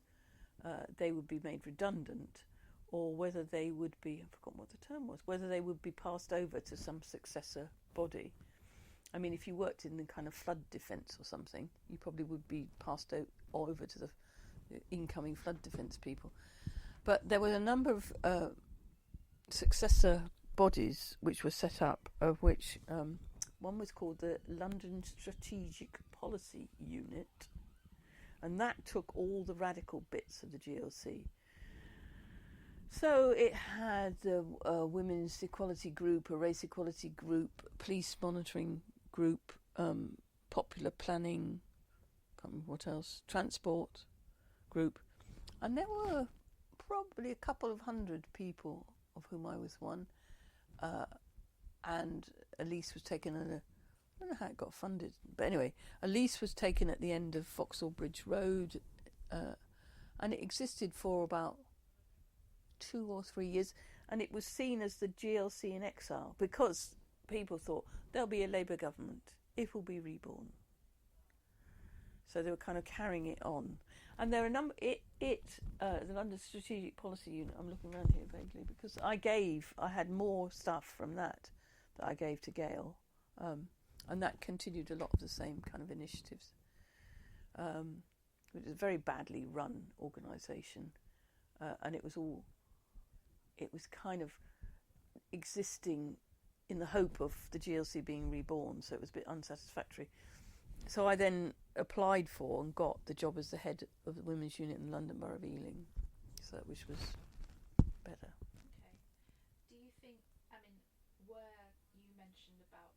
they would be made redundant, or whether they would be, I've forgotten what the term was, whether they would be passed over to some successor body. I mean, if you worked in the kind of flood defence or something, you probably would be passed over to the incoming flood defence people. But there were a number of successor bodies which were set up, of which one was called the London Strategic Policy Unit, and that took all the radical bits of the GLC. So it had a women's equality group, a race equality group, police monitoring group, popular planning, can't remember what else, transport group, and there were probably a couple of hundred people, of whom I was one, and a lease was taken at I don't know how it got funded, but anyway, a lease was taken at the end of Vauxhall Bridge Road, and it existed for about 2 or 3 years, and it was seen as the GLC in exile, because people thought there'll be a Labour government, it will be reborn. So they were kind of carrying it on. And there are a number. The London Strategic Policy Unit. I'm looking around here vaguely because I had more stuff from that I gave to Gail, and that continued a lot of the same kind of initiatives. It was a very badly run organisation, and it was kind of existing in the hope of the GLC being reborn. So it was a bit unsatisfactory. So I then applied for and got the job as the head of the women's unit in the London Borough of Ealing, which was better. Okay. Do you think, where you mentioned about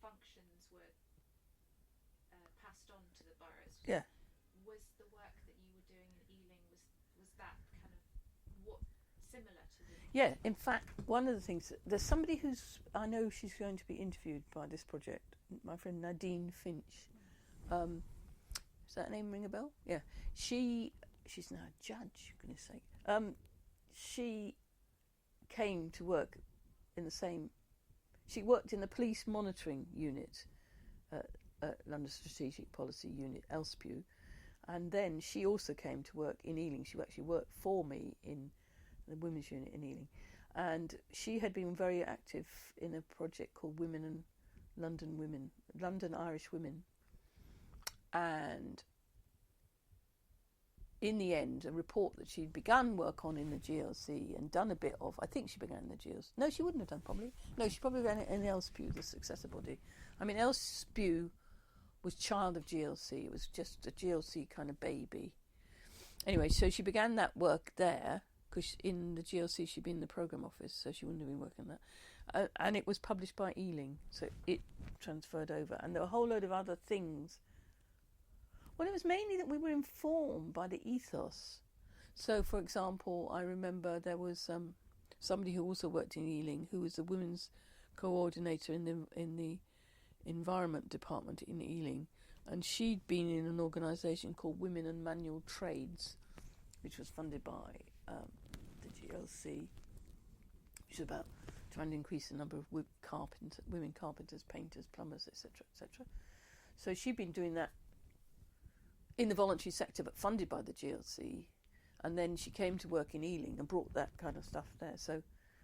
functions were passed on to the boroughs? Yeah. Was the work that you were doing in Ealing, was that kind of similar to the... Yeah, in fact, one of the things, there's somebody I know she's going to be interviewed by this project, my friend Nadine Finch. Does that name ring a bell? Yeah. She's now a judge, for goodness sake. She came to work she worked in the police monitoring unit at London Strategic Policy Unit, LSPU, and then she also came to work in Ealing. She actually worked for me in the women's unit in Ealing, and she had been very active in a project called London Irish Women, and in the end, a report that she'd begun work on in the GLC and done a bit of, I think she began in the GLC. No, she wouldn't have done probably. No, she probably ran it in LSPU, the successor body. I mean, LSPU was child of GLC. It was just a GLC kind of baby. Anyway, so she began that work there, because in the GLC she'd been in the programme office, so she wouldn't have been working on that. And it was published by Ealing, so it transferred over. And there were a whole load of other things. Well, it was mainly that we were informed by the ethos. So, for example, I remember there was somebody who also worked in Ealing, who was the women's coordinator in the environment department in Ealing, and she'd been in an organisation called Women and Manual Trades, which was funded by the GLC, which is about trying to increase the number of women carpenters, painters, plumbers, etc., etc. So she'd been doing that in the voluntary sector, but funded by the GLC, and then she came to work in Ealing and brought that kind of stuff there. So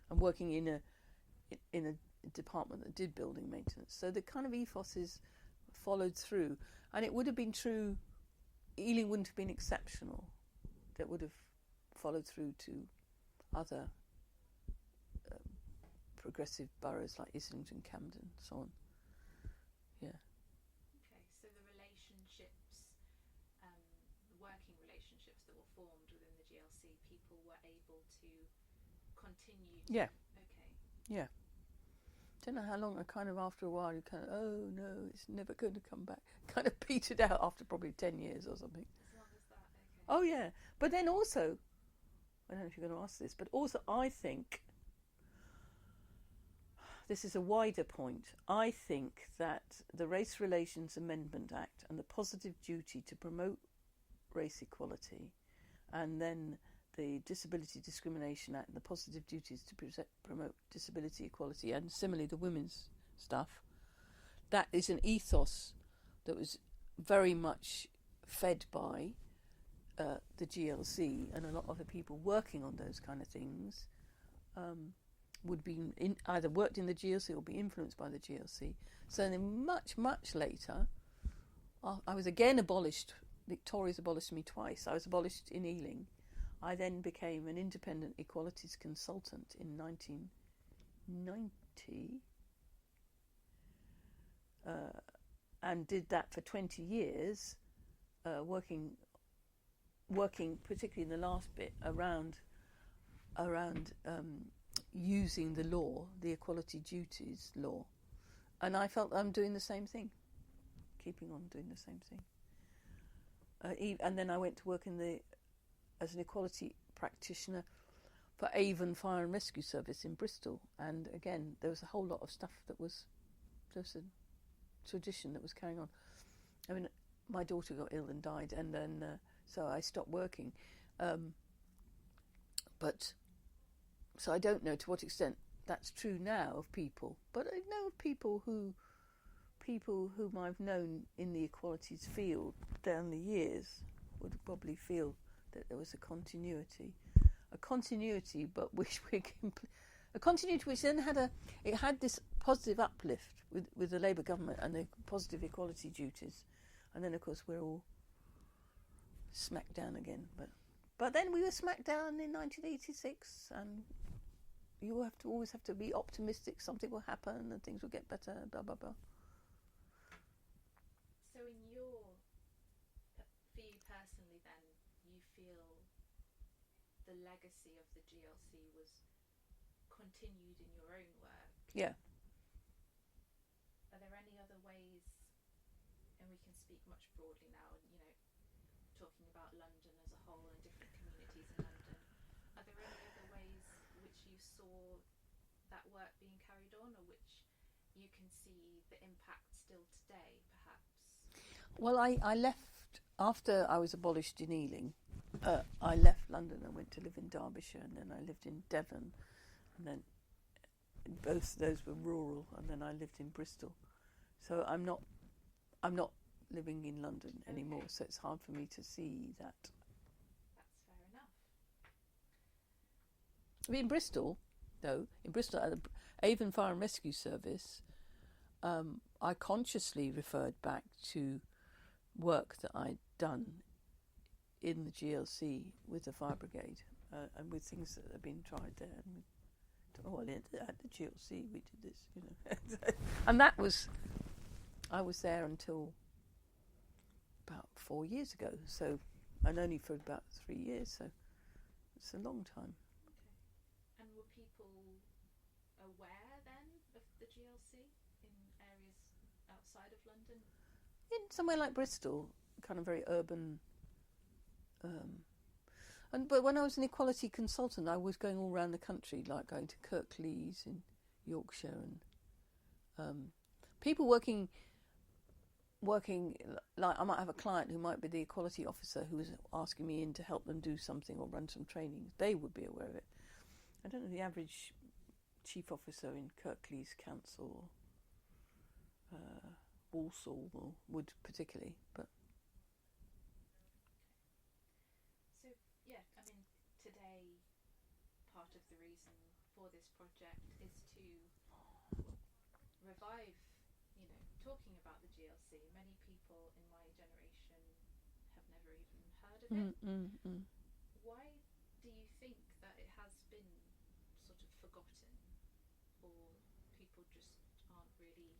I'm working in a department that did building maintenance. So the kind of ethos is followed through, and it would have been true. Ealing wouldn't have been exceptional. That would have followed through to other progressive boroughs like Islington, Camden, so on. Yeah. Okay, so the relationships, the working relationships that were formed within the GLC, people were able to continue. Yeah. Okay. Yeah. don't know how long. I kind of, after a while, you kind of, oh no, it's never going to come back. Kind of petered out after probably 10 years or something. As long as that, okay. Oh yeah, but then also, I don't know if you're going to ask this, but also I think, this is a wider point, I think that the Race Relations Amendment Act and the positive duty to promote race equality, and then the Disability Discrimination Act and the positive duties to promote disability equality, and similarly the women's stuff, that is an ethos that was very much fed by the GLC, and a lot of the people working on those kind of things would be either worked in the GLC or be influenced by the GLC. So then much later, I was again abolished. Victoria's abolished me twice. I was abolished in Ealing. I then became an independent equalities consultant in 1990 and did that for 20 years, working particularly in the last bit around using the law, the equality duties law. And I felt I'm doing the same thing, keeping on doing the same thing. And then I went to work as an equality practitioner for Avon Fire and Rescue Service in Bristol. And again, there was a whole lot of stuff that was just a tradition that was carrying on. I mean, my daughter got ill and died, and then so I stopped working. So I don't know to what extent that's true now of people, but I know of people whom I've known in the equalities field down the years would probably feel that there was a continuity, but which a continuity which then had this positive uplift with the Labour government and the positive equality duties, and then of course we're all smacked down again. But then we were smacked down in 1986, and you always have to be optimistic. Something will happen and things will get better. Blah blah blah. So for you personally, then you feel the legacy of the GLC was continued in your own work. Yeah. Are there any other ways, and we can speak much broadly now, talking about London as a whole and different communities in London, are there any other ways which you saw that work being carried on, or which you can see the impact still today, perhaps? Well, I left, after I was abolished in Ealing, I left London and went to live in Derbyshire, and then I lived in Devon, and then both those were rural, and then I lived in Bristol. So I'm not living in London anymore, so it's hard for me to see that. That's fair enough. I mean, in Bristol at the Avon Fire and Rescue Service, I consciously referred back to work that I'd done in the GLC with the fire brigade, and with things that had been tried there. And at the GLC we did this, and that was, I was there until about 4 years ago, so, and only for about 3 years, so it's a long time. Okay. And were people aware then of the GLC in areas outside of London? In somewhere like Bristol, kind of very urban. But when I was an equality consultant, I was going all around the country, like going to Kirklees in Yorkshire, and people working. Like, I might have a client who might be the equality officer who was asking me in to help them do something or run some training. They would be aware of it. I don't know the average chief officer in Kirklees Council or Walsall would particularly, but. So, yeah, I mean, today, part of the reason for this project is to revive, talking about the GLC. Many people in my generation have never even heard of it. Why do you think that it has been sort of forgotten, or people just aren't really,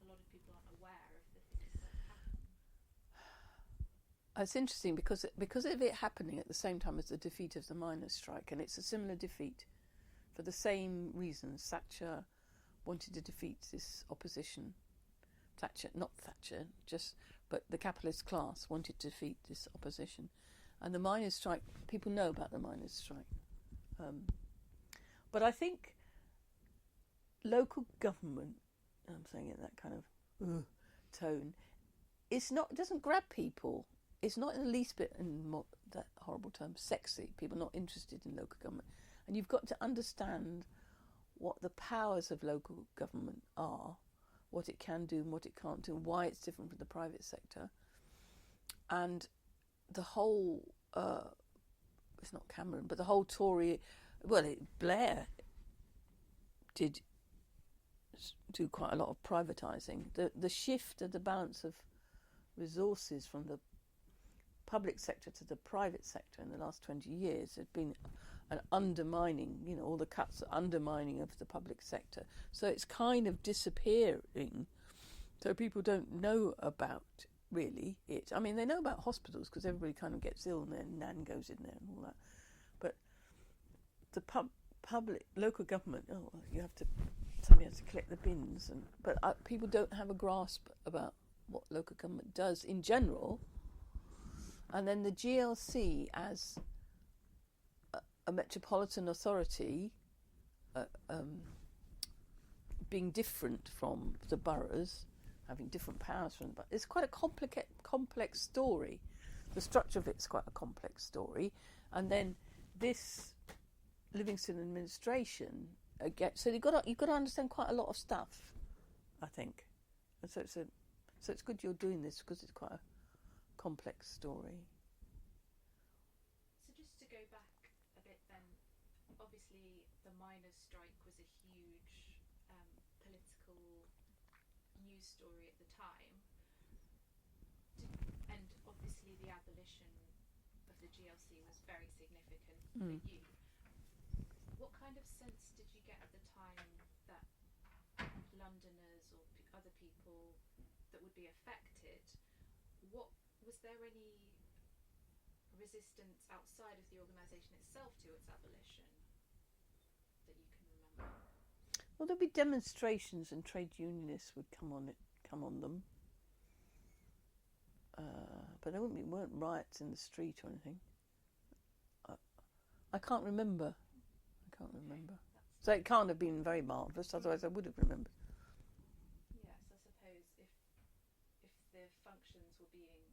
a lot of people aren't aware of the things that happen? It's interesting because of it happening at the same time as the defeat of the miners' strike, and it's a similar defeat for the same reasons. Thatcher wanted to defeat this opposition. Not Thatcher, but the capitalist class wanted to defeat this opposition. And the miners' strike, people know about the miners' strike. But I think local government, I'm saying it in that kind of tone, doesn't grab people. It's not in the least bit, in that horrible term, sexy. People are not interested in local government. And you've got to understand what the powers of local government are, what it can do and what it can't do, and why it's different from the private sector. And the whole, it's not Cameron, but the whole Tory, Blair did do quite a lot of privatising. The shift of the balance of resources from the public sector to the private sector in the last 20 years had been an undermining, all the cuts are undermining of the public sector. So it's kind of disappearing. So people don't know about really it. I mean, they know about hospitals because everybody kind of gets ill and then Nan goes in there and all that. But the public, local government, somebody has to collect the bins. But people don't have a grasp about what local government does in general. And then the GLC as a metropolitan authority, being different from the boroughs, having different powers from the boroughs, it's quite a complex story. The structure of it's quite a complex story. And then this Livingston administration, so you've got to understand quite a lot of stuff, I think. And so it's good you're doing this because it's quite a complex story. So just to go back a bit then, obviously the miners' strike was a huge political news story at the time, and obviously the abolition of the GLC was very significant for you. What kind of sense did you get at the time that Londoners or other people that would be affected, was there any resistance outside of the organisation itself to its abolition that you can remember? Well, there'd be demonstrations and trade unionists would come on them, but there weren't riots in the street or anything. I can't remember. So it can't have been very marvellous, otherwise I would have remembered. Yes, I suppose if the functions were being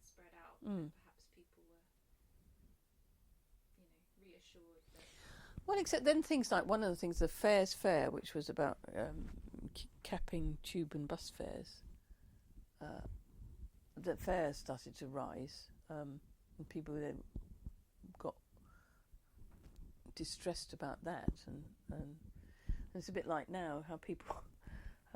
spread out, perhaps people were, reassured that... Well, except then things like, one of the things, the Fares Fair, which was about capping tube and bus fares, the fares started to rise, and people then got distressed about that, and it's a bit like now how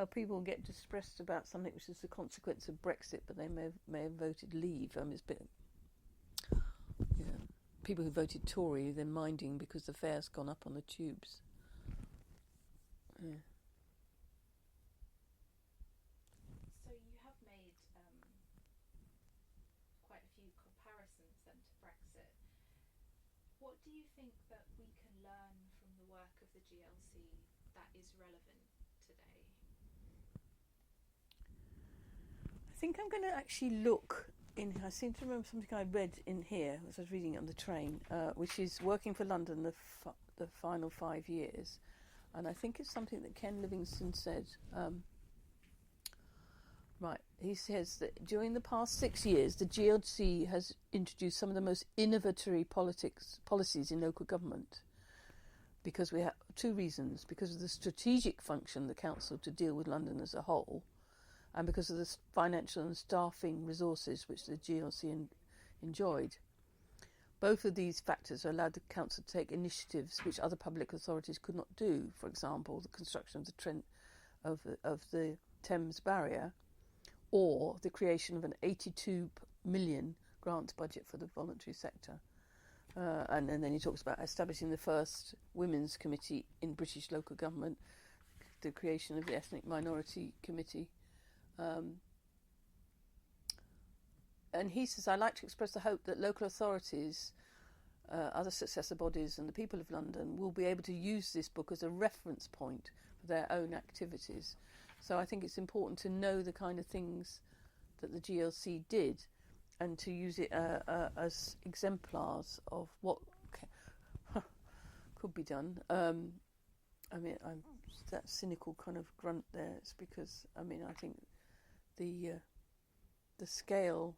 people get distressed about something which is the consequence of Brexit, but they may have voted Leave. It's a bit, people who voted Tory, they're minding because the fare's gone up on the tubes. Yeah. So you have made quite a few comparisons then to Brexit. What do you think that we can learn from the work of the GLC that is relevant today? I think I'm going to actually look in. I seem to remember something I read in here as I was reading it on the train, which is Working for London, the final 5 years. And I think it's something that Ken Livingstone said. Right, he says that during the past 6 years, the GLC has introduced some of the most innovatory policies in local government. Because we have two reasons: because of the strategic function of the council to deal with London as a whole, and because of the financial and staffing resources which the GLC enjoyed. Both of these factors allowed the council to take initiatives which other public authorities could not do. For example, the construction of the Thames Barrier, or the creation of an 82 million grant budget for the voluntary sector. And then he talks about establishing the first women's committee in British local government, the creation of the Ethnic Minority Committee. And he says, "I like to express the hope that local authorities other successor bodies and the people of London will be able to use this book as a reference point for their own activities. So I think it's important to know the kind of things that the GLC did and to use it as exemplars of what could be done. I mean, I'm that cynical kind of grunt there. It's because, I mean, I think the scale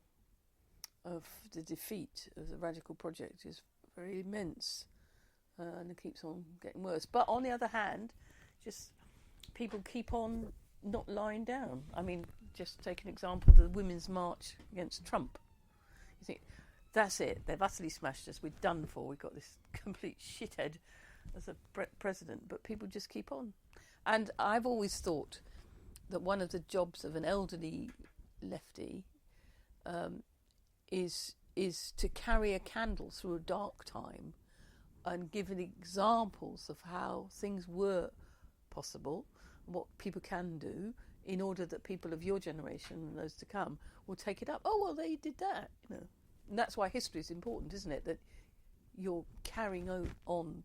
of the defeat of the Radical Project is very immense, and it keeps on getting worse. But on the other hand, just people keep on not lying down. I mean, just take an example, the Women's March against Trump. You think, that's it, they've utterly smashed us, we're done for, we've got this complete shithead as a president, but people just keep on. And I've always thought that one of the jobs of an elderly lefty is to carry a candle through a dark time and give examples of how things were possible, what people can do, in order that people of your generation and those to come will take it up. Oh, well, they did that, you know. And that's why history is important, isn't it? That you're carrying on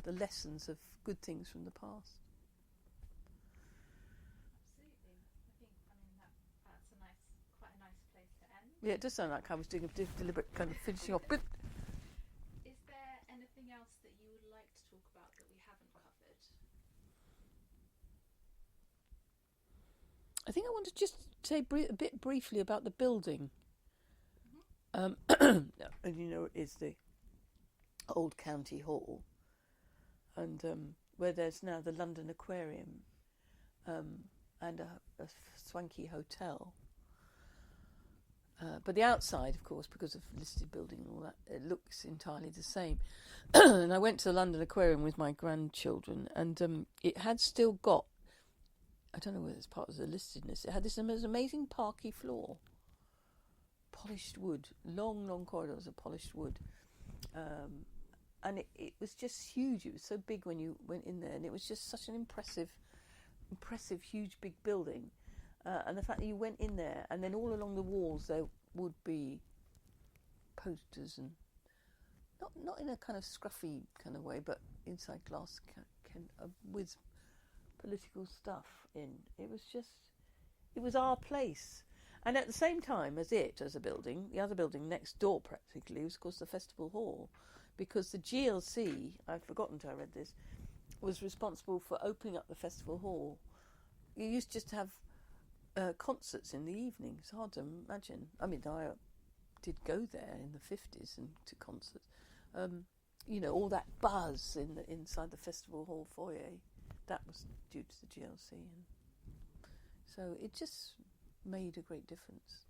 the lessons of good things from the past. Absolutely. I mean, that's quite a nice place to end. Yeah, it does sound like I was doing a deliberate kind of finishing off. But is there anything else that you would like to talk about that we haven't covered? I think I want to just say a bit briefly about the building. And you know, it is the old county hall, and where there's now the London Aquarium and a swanky hotel. But the outside, of course, because of listed building and all that, it looks entirely the same. And I went to the London Aquarium with my grandchildren, and it had still got, I don't know whether it's part of the listedness, it had this amazing parky floor. Polished wood, long corridors of polished wood, and it was just huge. It was so big when you went in there, and it was just such an impressive, huge, big building. And the fact that you went in there, and then all along the walls there would be posters, and not in a kind of scruffy kind of way, but inside glass with political stuff in. It was our place. And at the same time as a building, the other building next door practically was, of course, the Festival Hall, because the GLC, I've forgotten till I read this, was responsible for opening up the Festival Hall. You used just to have concerts in the evening. It's hard to imagine. I mean, I did go there in the 50s and to concerts. You know, all that buzz inside the Festival Hall foyer, that was due to the GLC. And so it just made a great difference.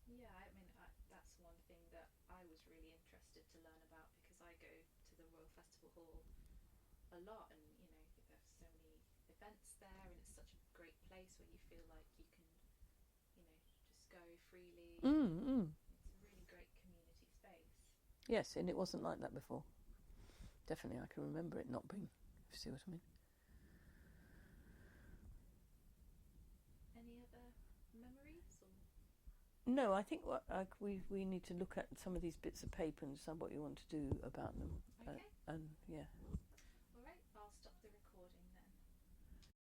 Yeah, I mean, that's one thing that I was really interested to learn about, because I go to the Royal Festival Hall a lot, and you know, there's so many events there, and it's such a great place where you feel like you can, you know, just go freely. It's a really great community space. Yes, and it wasn't like that before. Definitely, I can remember it not being, if you see what I mean. Memories? Or? No, I think we need to look at some of these bits of paper and decide what you want to do about them. Okay. And yeah.